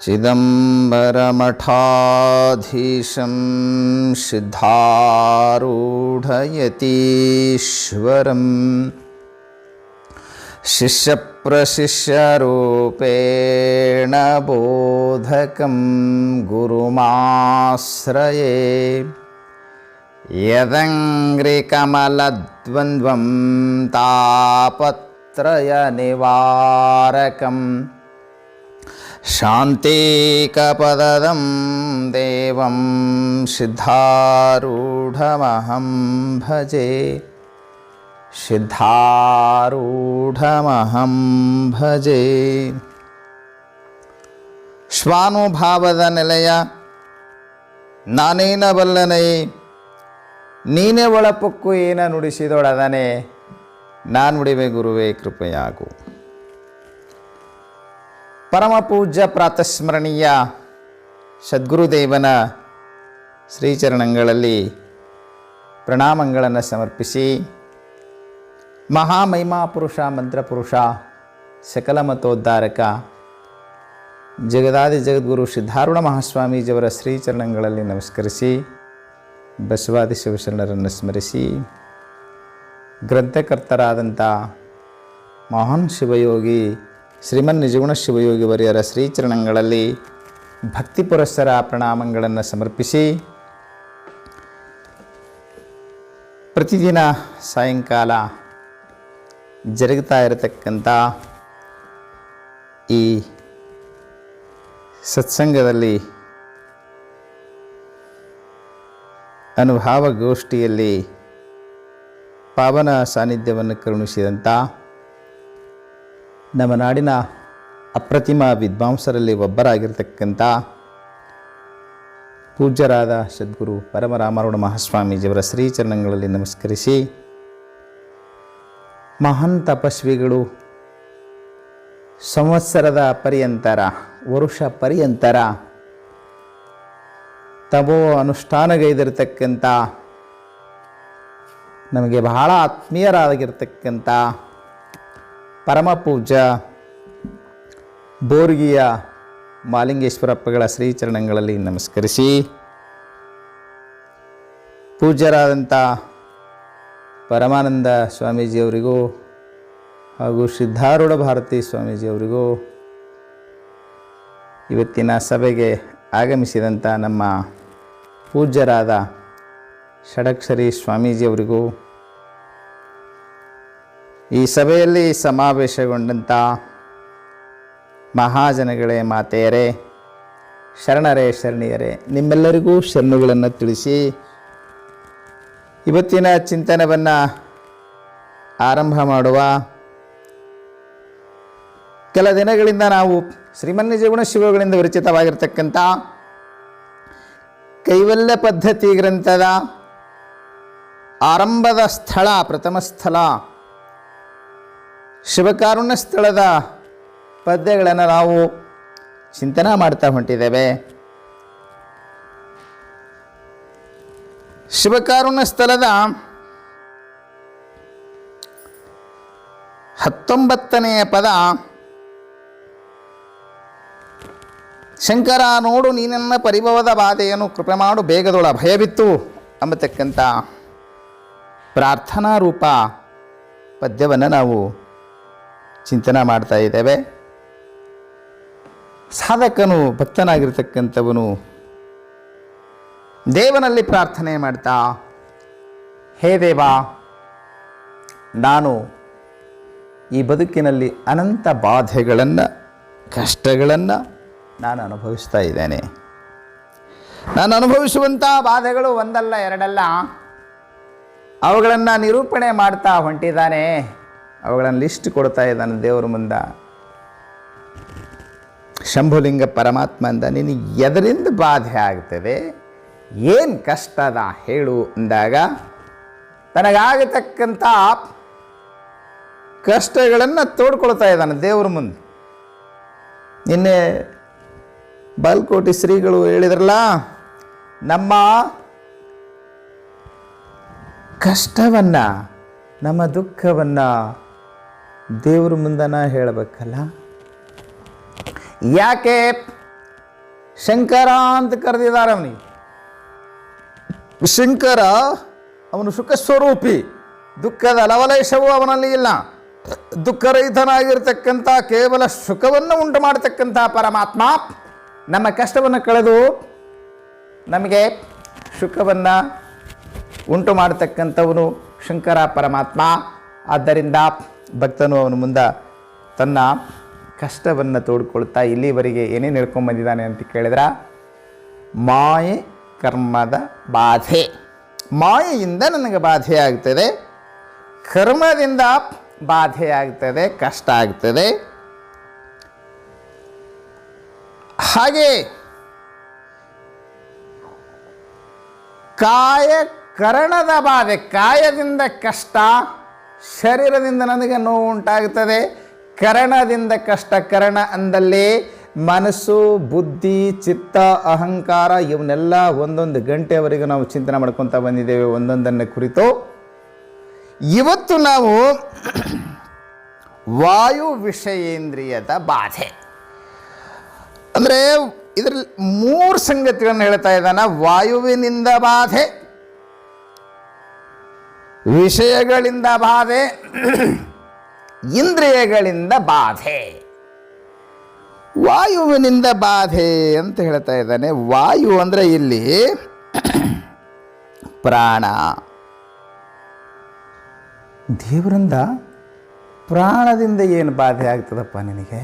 चिदंबरमठाधीशं सिद्धारूढयतीश्वरं शिष्यप्रशिष्यरूपेण बोधकं गुरुमाश्रये यदङ्घ्रिकमलद्वन्द्वं तापत्रयनिवारकं शान्तिकपदं देवं सिद्धारूढमहं भजे ಸಿದ್ಧಾರೂಢಮಹಂ ಭಜೆ. ಶ್ವಾನುಭಾವದ ನೆಲೆಯ ನಾನೇನ ಬಲ್ಲನೈ ನೀನೇ ಒಳಪೊಕ್ಕು ಏನ ನುಡಿಸಿದೊಡದನೆ ನಾನುಡಿವೆ ಗುರುವೇ ಕೃಪೆಯಾಗು. ಪರಮ ಪೂಜ್ಯ ಪ್ರಾತಸ್ಮರಣೀಯ ಸದ್ಗುರುದೇವನ ಶ್ರೀಚರಣಗಳಲ್ಲಿ ಪ್ರಣಾಮಗಳನ್ನು ಸಮರ್ಪಿಸಿ, ಮಹಾಮಹಿಮಾ ಪುರುಷ ಮಂತ್ರಪುರುಷ ಸಕಲ ಮತೋದ್ಧಾರಕ ಜಗದಾದಿ ಜಗದ್ಗುರು ಸಿದ್ಧಾರೂಢ ಮಹಾಸ್ವಾಮೀಜಿಯವರ ಶ್ರೀಚರಣಗಳಲ್ಲಿ ನಮಸ್ಕರಿಸಿ, ಬಸವಾದಿ ಶಿವಶರಣರನ್ನು ಸ್ಮರಿಸಿ, ಗ್ರಂಥಕರ್ತರಾದಂಥ ಮಹಾನ್ ಶಿವಯೋಗಿ ಶ್ರೀಮನ್ ನಿಜಗುಣ ಶಿವಯೋಗಿ ವರಿಯರ ಶ್ರೀಚರಣಗಳಲ್ಲಿ ಭಕ್ತಿ ಪುರಸ್ಸರ ಪ್ರಣಾಮಗಳನ್ನು ಸಮರ್ಪಿಸಿ, ಪ್ರತಿದಿನ ಸಾಯಂಕಾಲ ಜರುಗುತ್ತಾ ಇರತಕ್ಕಂಥ ಈ ಸತ್ಸಂಗದಲ್ಲಿ ಅನುಭಾವ ಗೋಷ್ಠಿಯಲ್ಲಿ ಪಾವನ ಸಾನ್ನಿಧ್ಯವನ್ನು ಕರುಣಿಸಿದಂಥ ನಮ್ಮ ನಾಡಿನ ಅಪ್ರತಿಮ ವಿದ್ವಾಂಸರಲ್ಲಿ ಒಬ್ಬರಾಗಿರ್ತಕ್ಕಂಥ ಪೂಜ್ಯರಾದ ಸದ್ಗುರು ಪರಮರಾಮಾರೂಢ ಮಹಾಸ್ವಾಮೀಜಿಯವರ ಶ್ರೀಚರಣಗಳಲ್ಲಿ ನಮಸ್ಕರಿಸಿ, ಮಹಾನ್ ತಪಸ್ವಿಗಳು ಸಂವತ್ಸರದ ಪರ್ಯಂತರ ವರುಷ ಪರ್ಯಂತರ ತಮೋ ಅನುಷ್ಠಾನಗೈದಿರತಕ್ಕಂಥ ನಮಗೆ ಬಹಳ ಆತ್ಮೀಯರಾಗಿರ್ತಕ್ಕಂಥ ಪರಮ ಪೂಜ್ಯ ಬೋರ್ಗಿಯ ಮಾಲಿಂಗೇಶ್ವರಪ್ಪಗಳ ಶ್ರೀಚರಣಗಳಲ್ಲಿ ನಮಸ್ಕರಿಸಿ, ಪೂಜ್ಯರಾದಂಥ ಪರಮಾನಂದ ಸ್ವಾಮೀಜಿಯವರಿಗೂ ಹಾಗೂ ಸಿದ್ಧಾರೂಢ ಭಾರತಿ ಸ್ವಾಮೀಜಿಯವರಿಗೂ, ಇವತ್ತಿನ ಸಭೆಗೆ ಆಗಮಿಸಿದಂಥ ನಮ್ಮ ಪೂಜ್ಯರಾದ ಷಡಕ್ಷರಿ ಸ್ವಾಮೀಜಿಯವರಿಗೂ, ಈ ಸಭೆಯಲ್ಲಿ ಸಮಾವೇಶಗೊಂಡಂಥ ಮಹಾಜನಗಳೇ, ಮಾತೆಯರೇ, ಶರಣರೇ, ಶರಣಿಯರೇ, ನಿಮ್ಮೆಲ್ಲರಿಗೂ ಶರಣುಗಳನ್ನು ತಿಳಿಸಿ ಇವತ್ತಿನ ಚಿಂತನವನ್ನು ಆರಂಭ ಮಾಡುವ. ಕೆಲ ದಿನಗಳಿಂದ ನಾವು ಶ್ರೀಮನ್ ನಿಜಗುಣ ಶಿವಗಳಿಂದ ವಿರಚಿತವಾಗಿರ್ತಕ್ಕಂಥ ಕೈವಲ್ಯ ಪದ್ಧತಿ ಗ್ರಂಥದ ಆರಂಭದ ಸ್ಥಳ, ಪ್ರಥಮ ಸ್ಥಳ ಶಿವಕಾರುಣ್ಯ ಸ್ಥಳದ ಪದ್ಯಗಳನ್ನು ನಾವು ಚಿಂತನೆ ಮಾಡ್ತಾ ಹೊಂಟಿದ್ದೇವೆ. ಶಿವಕಾರುಣ್ಯ ಸ್ಥಳದ 19ನೆಯ ಪದ, ಶಂಕರ ನೋಡು ನೀನನ್ನ ಪರಿಭವದ ಬಾಧೆಯನ್ನು ಕೃಪೆ ಮಾಡು ಬೇಗದೊಳ ಭಯವಿತ್ತು ಅಂಬತಕ್ಕಂಥ ಪ್ರಾರ್ಥನಾ ರೂಪ ಪದ್ಯವನ್ನು ನಾವು ಚಿಂತನೆ ಮಾಡ್ತಾ ಇದ್ದೇವೆ. ಸಾಧಕನು, ಭಕ್ತನಾಗಿರ್ತಕ್ಕಂಥವನು ದೇವನಲ್ಲಿ ಪ್ರಾರ್ಥನೆ ಮಾಡ್ತಾ, ಹೇ ದೇವ, ನಾನು ಈ ಬದುಕಿನಲ್ಲಿ ಅನಂತ ಬಾಧೆಗಳನ್ನು, ಕಷ್ಟಗಳನ್ನು ನಾನು ಅನುಭವಿಸ್ತಾ ಇದ್ದೇನೆ. ನಾನು ಅನುಭವಿಸುವಂಥ ಬಾಧೆಗಳು ಒಂದಲ್ಲ ಎರಡಲ್ಲ, ಅವುಗಳನ್ನು ನಿರೂಪಣೆ ಮಾಡ್ತಾ ಹೊಂಟಿದ್ದಾನೆ. ಅವುಗಳನ್ನು ಲಿಸ್ಟ್ ಕೊಡ್ತಾ ಇದ್ದಾನೆ ದೇವರ ಮುಂದೆ. ಶಂಭುಲಿಂಗ ಪರಮಾತ್ಮ ಅಂದ, ನಿನಗೆ ಎದರಿಂದ ಬಾಧೆ ಆಗ್ತದೆ, ಏನು ಕಷ್ಟದ ಹೇಳು ಅಂದಾಗ ತನಗಾಗತಕ್ಕಂಥ ಕಷ್ಟಗಳನ್ನು ತೋಡ್ಕೊಳ್ತಾ ಇದ್ದಾನೆ ದೇವ್ರ ಮುಂದೆ. ನಿನ್ನೆ ಬಾಲ್ಕೋಟಿ ಶ್ರೀಗಳು ಹೇಳಿದ್ರಲ್ಲ, ನಮ್ಮ ಕಷ್ಟವನ್ನು, ನಮ್ಮ ದುಃಖವನ್ನು ದೇವ್ರ ಮುಂದನ ಹೇಳಬೇಕಲ್ಲ. ಯಾಕೆ ಶಂಕರ ಅಂತ ಕರೆದಿದ್ದಾರೆ ಅವನಿಗೆ? ಶಂಕರ ಅವನು ಸುಖ ಸ್ವರೂಪಿ, ದುಃಖದ ಲವಲೇಶವೂ ಅವನಲ್ಲಿ ಇಲ್ಲ. ದುಃಖರಹಿತನಾಗಿರ್ತಕ್ಕಂಥ ಕೇವಲ ಸುಖವನ್ನು ಉಂಟು ಮಾಡತಕ್ಕಂಥ ಪರಮಾತ್ಮ ನಮ್ಮ ಕಷ್ಟವನ್ನು ಕಳೆದು ನಮಗೆ ಸುಖವನ್ನು ಉಂಟು ಮಾಡತಕ್ಕಂಥವನು ಶಂಕರ ಪರಮಾತ್ಮ. ಆದ್ದರಿಂದ ಭಕ್ತನು ಅವನ ಮುಂದೆ ತನ್ನ ಕಷ್ಟವನ್ನು ತೋಡ್ಕೊಳ್ತಾ ಇಲ್ಲಿವರೆಗೆ ಏನೇನು ಹೇಳ್ಕೊಂಬಂದಿದ್ದಾನೆ ಅಂತ ಕೇಳಿದ್ರೆ, ಮಾಯೆ ಕರ್ಮದ ಬಾಧೆ, ಮಾಯೆಯಿಂದ ನನಗೆ ಬಾಧೆ ಆಗ್ತದೆ, ಕರ್ಮದಿಂದ ಬಾಧೆ ಆಗ್ತದೆ, ಕಷ್ಟ ಆಗ್ತದೆ. ಹಾಗೆ ಕಾಯಕರಣದ ಬಾಧೆ, ಕಾಯದಿಂದ ಕಷ್ಟ, ಶರೀರದಿಂದ ನನಗೆ ನೋವು ಉಂಟಾಗುತ್ತದೆ. ಕರಣದಿಂದ ಕಷ್ಟ, ಕರಣ ಅಂದಲ್ಲಿ ಮನಸ್ಸು, ಬುದ್ಧಿ, ಚಿತ್ತ, ಅಹಂಕಾರ ಇವನ್ನೆಲ್ಲ ಒಂದೊಂದು ಗಂಟೆವರೆಗೂ ನಾವು ಚಿಂತನೆ ಮಾಡ್ಕೊತ ಬಂದಿದ್ದೇವೆ ಒಂದೊಂದನ್ನು ಕುರಿತು. ಇವತ್ತು ನಾವು ವಾಯು ವಿಷಯೇಂದ್ರಿಯದ ಬಾಧೆ ಅಂದರೆ ಇದರಲ್ಲಿ 3 ಸಂಗತಿಗಳನ್ನು ಹೇಳ್ತಾ ಇದ್ದಾನೆ. ವಾಯುವಿನಿಂದ ಬಾಧೆ, ವಿಷಯಗಳಿಂದ ಬಾಧೆ, ಇಂದ್ರಿಯಗಳಿಂದ ಬಾಧೆ. ವಾಯುವಿನಿಂದ ಬಾಧೆ ಅಂತ ಹೇಳ್ತಾ ಇದ್ದಾನೆ. ವಾಯು ಅಂದರೆ ಇಲ್ಲಿ ಪ್ರಾಣ. ದೇವರಿಂದ ಪ್ರಾಣದಿಂದ ಏನು ಬಾಧೆ ಆಗ್ತದಪ್ಪ ನಿನಗೆ?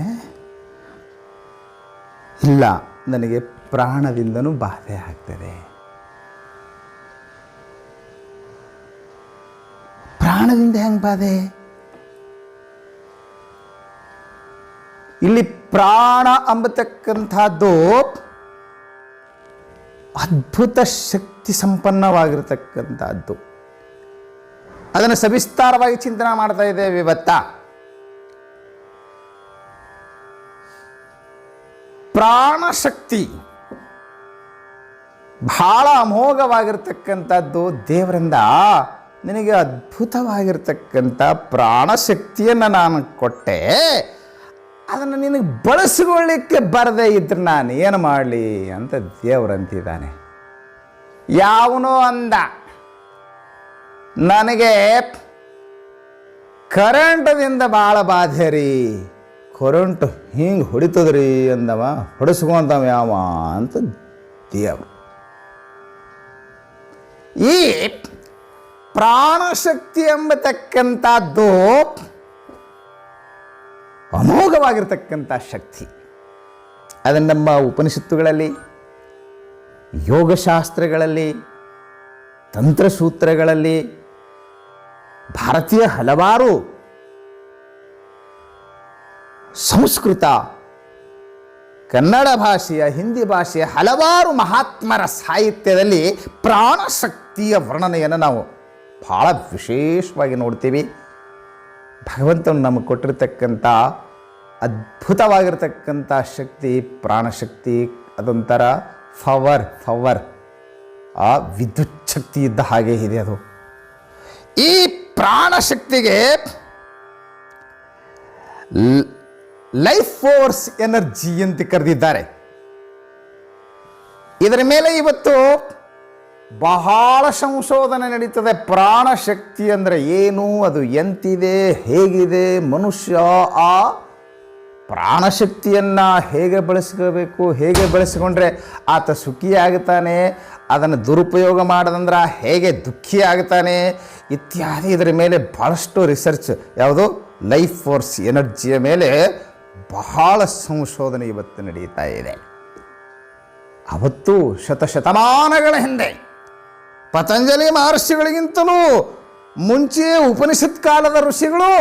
ಇಲ್ಲ, ನನಗೆ ಪ್ರಾಣದಿಂದನೂ ಬಾಧೆ ಆಗ್ತದೆ. ಪ್ರಾಣದಿಂದ ಹೆಂಗೆ ಬಾಧೆ? ಇಲ್ಲಿ ಪ್ರಾಣ ಅಂಬತಕ್ಕಂಥದ್ದು ಅದ್ಭುತ ಶಕ್ತಿ ಸಂಪನ್ನವಾಗಿರತಕ್ಕಂಥದ್ದು. ಅದನ್ನು ಸವಿಸ್ತಾರವಾಗಿ ಚಿಂತನೆ ಮಾಡ್ತಾ ಇದ್ದೇವೆ ಇವತ್ತ. ಪ್ರಾಣಶಕ್ತಿ ಬಹಳ ಅಮೋಘವಾಗಿರ್ತಕ್ಕಂಥದ್ದು. ದೇವರಿಂದ ನಿನಗೆ ಅದ್ಭುತವಾಗಿರ್ತಕ್ಕಂಥ ಪ್ರಾಣಶಕ್ತಿಯನ್ನು ನಾನು ಕೊಟ್ಟೆ, ಅದನ್ನು ನಿನಗೆ ಬಳಸಿಕೊಳ್ಳಿಕ್ಕೆ ಬರದೇ ಇದ್ರೆ ನಾನು ಏನು ಮಾಡಲಿ ಅಂತ ದೇವರಂತಿದ್ದಾನೆ. ಯಾವನೋ ಅಂದ, ನನಗೆ ಕರೆಂಟದಿಂದ ಭಾಳ ಬಾಧೆ ರೀ, ಕರೆಂಟ್ ಹಿಂಗೆ ಹೊಡಿತದ್ರಿ ಅಂದವ, ಹೊಡಿಸ್ಕೊಂತವ ಯಾವ ಅಂತ ದೇವರು. ಈ ಪ್ರಾಣಶಕ್ತಿ ಎಂಬತಕ್ಕಂಥದ್ದು ಅಮೋಘವಾಗಿರ್ತಕ್ಕಂಥ ಶಕ್ತಿ. ಅದನ್ನು ನಮ್ಮ ಉಪನಿಷತ್ತುಗಳಲ್ಲಿ, ಯೋಗಶಾಸ್ತ್ರಗಳಲ್ಲಿ, ತಂತ್ರಸೂತ್ರಗಳಲ್ಲಿ, ಭಾರತೀಯ ಹಲವಾರು ಸಂಸ್ಕೃತ, ಕನ್ನಡ ಭಾಷೆಯ, ಹಿಂದಿ ಭಾಷೆಯ ಹಲವಾರು ಮಹಾತ್ಮರ ಸಾಹಿತ್ಯದಲ್ಲಿ ಪ್ರಾಣಶಕ್ತಿಯ ವರ್ಣನೆಯನ್ನು ನಾವು ಭಾಳ ವಿಶೇಷವಾಗಿ ನೋಡ್ತೀವಿ. ಭಗವಂತನು ನಮಗೆ ಕೊಟ್ಟಿರ್ತಕ್ಕಂಥ ಅದ್ಭುತವಾಗಿರ್ತಕ್ಕಂಥ ಶಕ್ತಿ ಪ್ರಾಣಶಕ್ತಿ. ಅದೊಂಥರ ಪವರ್, ಆ ವಿದ್ಯುತ್ ಶಕ್ತಿ ಇದ್ದ ಹಾಗೆ ಇದೆ ಅದು. ಈ ಪ್ರಾಣಶಕ್ತಿಗೆ ಲೈಫ್ ಫೋರ್ಸ್ ಎನರ್ಜಿ ಅಂತ ಕರೆದಿದ್ದಾರೆ. ಇದರ ಮೇಲೆ ಇವತ್ತು ಬಹಳ ಸಂಶೋಧನೆ ನಡೀತದೆ. ಪ್ರಾಣಶಕ್ತಿ ಅಂದರೆ ಏನು, ಅದು ಎಂತಿದೆ, ಹೇಗಿದೆ, ಮನುಷ್ಯ ಆ ಪ್ರಾಣಶಕ್ತಿಯನ್ನು ಹೇಗೆ ಬಳಸ್ಕೋಬೇಕು, ಹೇಗೆ ಬಳಸಿಕೊಂಡ್ರೆ ಆತ ಸುಖಿಯಾಗುತ್ತಾನೆ, ಅದನ್ನು ದುರುಪಯೋಗ ಮಾಡೋದಂದ್ರೆ ಹೇಗೆ ದುಃಖಿ ಆಗ್ತಾನೆ ಇತ್ಯಾದಿ. ಇದರ ಮೇಲೆ ಭಾಳಷ್ಟು ರಿಸರ್ಚ್, ಯಾವುದು ಲೈಫ್ ಫೋರ್ಸ್ ಎನರ್ಜಿಯ ಮೇಲೆ ಬಹಳ ಸಂಶೋಧನೆ ಇವತ್ತು ನಡೀತಾ ಇದೆ. ಅವತ್ತು ಶತಶತಮಾನಗಳ ಹಿಂದೆ ಪತಂಜಲಿ ಮಹರ್ಷಿಗಳಿಗಿಂತಲೂ ಮುಂಚೆ ಉಪನಿಷತ್ ಕಾಲದ ಋಷಿಗಳು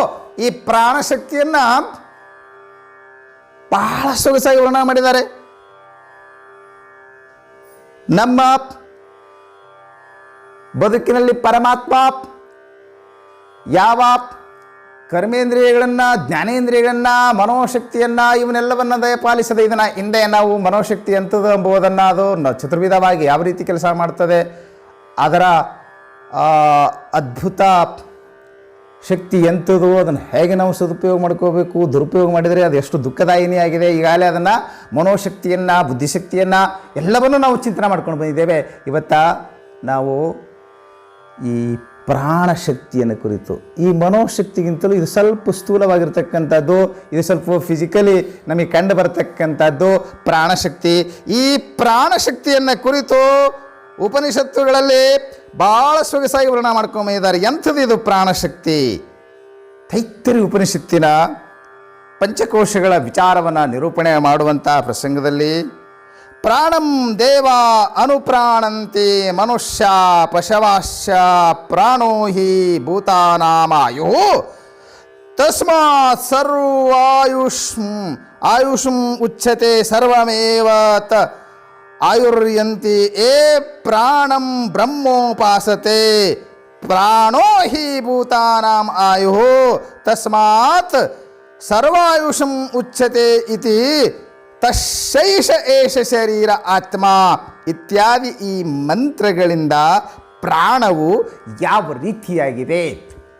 ಈ ಪ್ರಾಣಶಕ್ತಿಯನ್ನು ಬಹಳ ಸೊಗಸಾಗಿ ವರ್ಣನೆ ಮಾಡಿದ್ದಾರೆ. ನಮ್ಮ ಬದುಕಿನಲ್ಲಿ ಪರಮಾತ್ಮ ಯಾವ ಕರ್ಮೇಂದ್ರಿಯಗಳನ್ನು, ಜ್ಞಾನೇಂದ್ರಿಯಗಳನ್ನು, ಮನೋಶಕ್ತಿಯನ್ನು ಇವನ್ನೆಲ್ಲವನ್ನು ದಯಪಾಲಿಸದೆ ಇದನ್ನು ಹಿಂದೆ ನಾವು ಮನೋಶಕ್ತಿ ಎಂಥದ್ದು ಎಂಬುದನ್ನು ಅದು ಚತುರ್ವಿಧವಾಗಿ ಯಾವ ರೀತಿ ಕೆಲಸ ಮಾಡ್ತದೆ, ಅದರ ಅದ್ಭುತ ಶಕ್ತಿ ಎಂಥದ್ದು, ಅದನ್ನು ಹೇಗೆ ನಾವು ಸದುಪಯೋಗ ಮಾಡ್ಕೋಬೇಕು, ದುರುಪಯೋಗ ಮಾಡಿದರೆ ಅದು ಎಷ್ಟು ದುಃಖದಾಯಿನಿ ಆಗಿದೆ. ಈಗಾಗಲೇ ಅದನ್ನು ಮನೋಶಕ್ತಿಯನ್ನು, ಬುದ್ಧಿಶಕ್ತಿಯನ್ನು ಎಲ್ಲವನ್ನೂ ನಾವು ಚಿಂತನೆ ಮಾಡ್ಕೊಂಡು ಬಂದಿದ್ದೇವೆ. ಇವತ್ತು ನಾವು ಈ ಪ್ರಾಣಶಕ್ತಿಯನ್ನು ಕುರಿತು, ಈ ಮನೋಶಕ್ತಿಗಿಂತಲೂ ಇದು ಸ್ವಲ್ಪ ಸ್ಥೂಲವಾಗಿರ್ತಕ್ಕಂಥದ್ದು, ಇದು ಸ್ವಲ್ಪ ಫಿಸಿಕಲಿ ನಮಗೆ ಕಂಡು ಬರತಕ್ಕಂಥದ್ದು ಪ್ರಾಣಶಕ್ತಿ. ಈ ಪ್ರಾಣಶಕ್ತಿಯನ್ನು ಕುರಿತು ಉಪನಿಷತ್ತುಗಳಲ್ಲಿ ಭಾಳ ಸೊಗಸಾಗಿ ವರ್ಣನೆ ಮಾಡ್ಕೊಂಬಂದಿದ್ದಾರೆ. ಎಂಥದ್ದು ಇದು ಪ್ರಾಣಶಕ್ತಿ? ತೈತ್ತರೀಯ ಉಪನಿಷತ್ತಿನ ಪಂಚಕೋಶಗಳ ವಿಚಾರವನ್ನು ನಿರೂಪಣೆ ಮಾಡುವಂಥ ಪ್ರಸಂಗದಲ್ಲಿ ಪ್ರಾಣಂ ದೇವ ಅನುಪ್ರಾಣಂತೆ ಮನುಷ್ಯ ಪಶವಾಶ್ಚ ಪ್ರಾಣೋ ಹಿ ಭೂತಾನಾಮಾಯು ತಸ್ಮಾತ್ ಆಯುಷಂ ಉಚ್ಯತೆ ಸರ್ವಮೇವ ಆಯುರ್ಯಂತಿ ಏ ಪ್ರಾಣಂ ಬ್ರಹ್ಮೋಪಾಸತೆ ಪ್ರಾಣೋ ಹಿ ಭೂತಾನಾಂ ಆಯು ತಸ್ಮಾತ್ ಸರ್ವಾಯುಷಂ ಉಚ್ಯತೆ ಇತಿ ತಶೈಷ ಏಷ ಶರೀರ ಆತ್ಮ ಇತ್ಯಾದಿ ಈ ಮಂತ್ರಗಳಿಂದ ಪ್ರಾಣವು ಯಾವ ರೀತಿಯಾಗಿದೆ,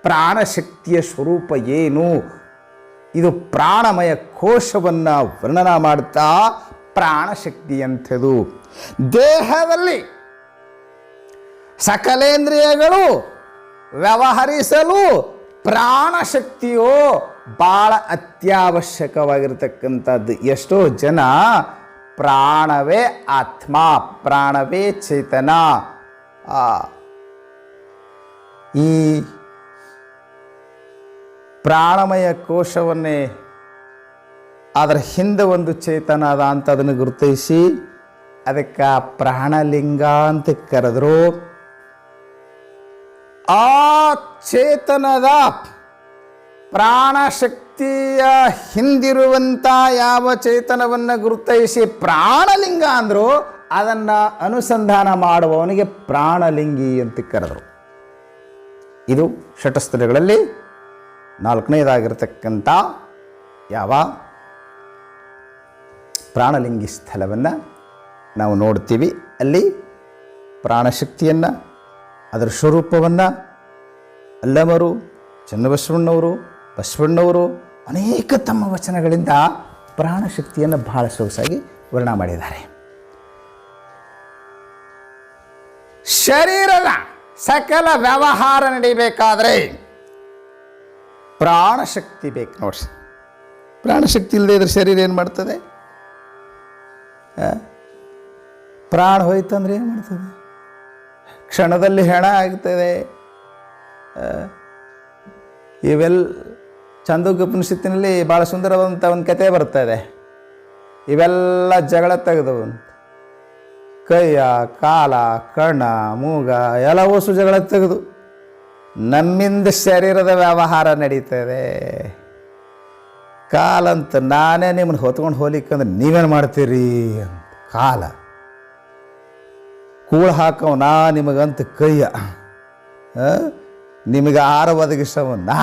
ಪ್ರಾಣಶಕ್ತಿಯ ಸ್ವರೂಪ ಏನು, ಇದು ಪ್ರಾಣಮಯ ಕೋಶವನ್ನು ವರ್ಣನ ಮಾಡ್ತಾ ಪ್ರಾಣಶಕ್ತಿ ಅಂಥದ್ದು. ದೇಹದಲ್ಲಿ ಸಕಲೇಂದ್ರಿಯಗಳು ವ್ಯವಹರಿಸಲು ಪ್ರಾಣಶಕ್ತಿಯು ಭಾಳ ಅತ್ಯವಶ್ಯಕವಾಗಿರ್ತಕ್ಕಂಥದ್ದು. ಎಷ್ಟೋ ಜನ ಪ್ರಾಣವೇ ಆತ್ಮ, ಪ್ರಾಣವೇ ಚೇತನ, ಈ ಪ್ರಾಣಮಯ ಕೋಶವನ್ನೇ ಅದರ ಹಿಂದೆ ಒಂದು ಚೇತನ ಅದ ಅಂತ ಅದನ್ನು ಗುರುತಿಸಿ ಅದಕ್ಕೆ ಪ್ರಾಣಲಿಂಗ ಅಂತ ಕರೆದ್ರು. ಆ ಚೇತನದ ಪ್ರಾಣಶಕ್ತಿಯ ಹಿಂದಿರುವಂಥ ಯಾವ ಚೇತನವನ್ನು ಗುರುತಿಸಿ ಪ್ರಾಣಲಿಂಗ ಅಂದರು, ಅದನ್ನು ಅನುಸಂಧಾನ ಮಾಡುವವನಿಗೆ ಪ್ರಾಣಲಿಂಗಿ ಅಂತ ಕರೆದರು. ಇದು ಷಟಸ್ಥಳಗಳಲ್ಲಿ 4ನೇದಾಗಿರ್ತಕ್ಕಂಥ ಯಾವ ಪ್ರಾಣಲಿಂಗಿ ಸ್ಥಳವನ್ನು ನಾವು ನೋಡ್ತೀವಿ. ಅಲ್ಲಿ ಪ್ರಾಣಶಕ್ತಿಯನ್ನು, ಅದರ ಸ್ವರೂಪವನ್ನು ಅಲ್ಲಮರು, ಚನ್ನಬಸವಣ್ಣವರು, ಬಸವಣ್ಣವರು ಅನೇಕ ತಮ್ಮ ವಚನಗಳಿಂದ ಪ್ರಾಣಶಕ್ತಿಯನ್ನು ಬಹಳ ಸೊಗಸಾಗಿ ವರ್ಣನೆ ಮಾಡಿದ್ದಾರೆ. ಶರೀರದ ಸಕಲ ವ್ಯವಹಾರ ನಡೀಬೇಕಾದ್ರೆ ಪ್ರಾಣಶಕ್ತಿ ಬೇಕು ನೋಡ್ರಿ. ಪ್ರಾಣಶಕ್ತಿ ಇಲ್ಲದೆ ಇದ್ರೆ ಶರೀರ ಏನು ಮಾಡ್ತದೆ? ಪ್ರಾಣ ಹೋಯ್ತಂದ್ರೆ ಏನು ಮಾಡ್ತದೆ? ಕ್ಷಣದಲ್ಲಿ ಹೆಣ ಆಗ್ತದೆ. ಇವೆಲ್ಲ ಚಾಂದೋಗ್ಯ ಉಪನಿಷತ್ತಿನಲ್ಲಿ ಭಾಳ ಸುಂದರವಾದಂಥ ಒಂದು ಕತೆ ಬರ್ತದೆ. ಇವೆಲ್ಲ ಜಗಳ ತೆಗೆದವು, ಕೈಯ ಕಾಲ ಕಣ್ಣ ಮೂಗ ಎಲ್ಲ ಓಸು ಜಗಳ ತೆಗೆದು ನಮ್ಮಿಂದ ಶರೀರದ ವ್ಯವಹಾರ ನಡೀತದೆ. ಕಾಲಂತ ನಾನೇ ನಿಮ್ಮನ್ನು ಹೊತ್ಕೊಂಡು ಹೋಲಿಕ್ಕಂದ್ರೆ ನೀವೇನು ಮಾಡ್ತೀರಿ ಅಂತ. ಕಾಲ ಕೂಳು ಹಾಕವ ನಾ ನಿಮಗಂತ ಕೈಯ, ನಿಮಗೆ ಆಹಾರ ಒದಗಿಸವ ನಾ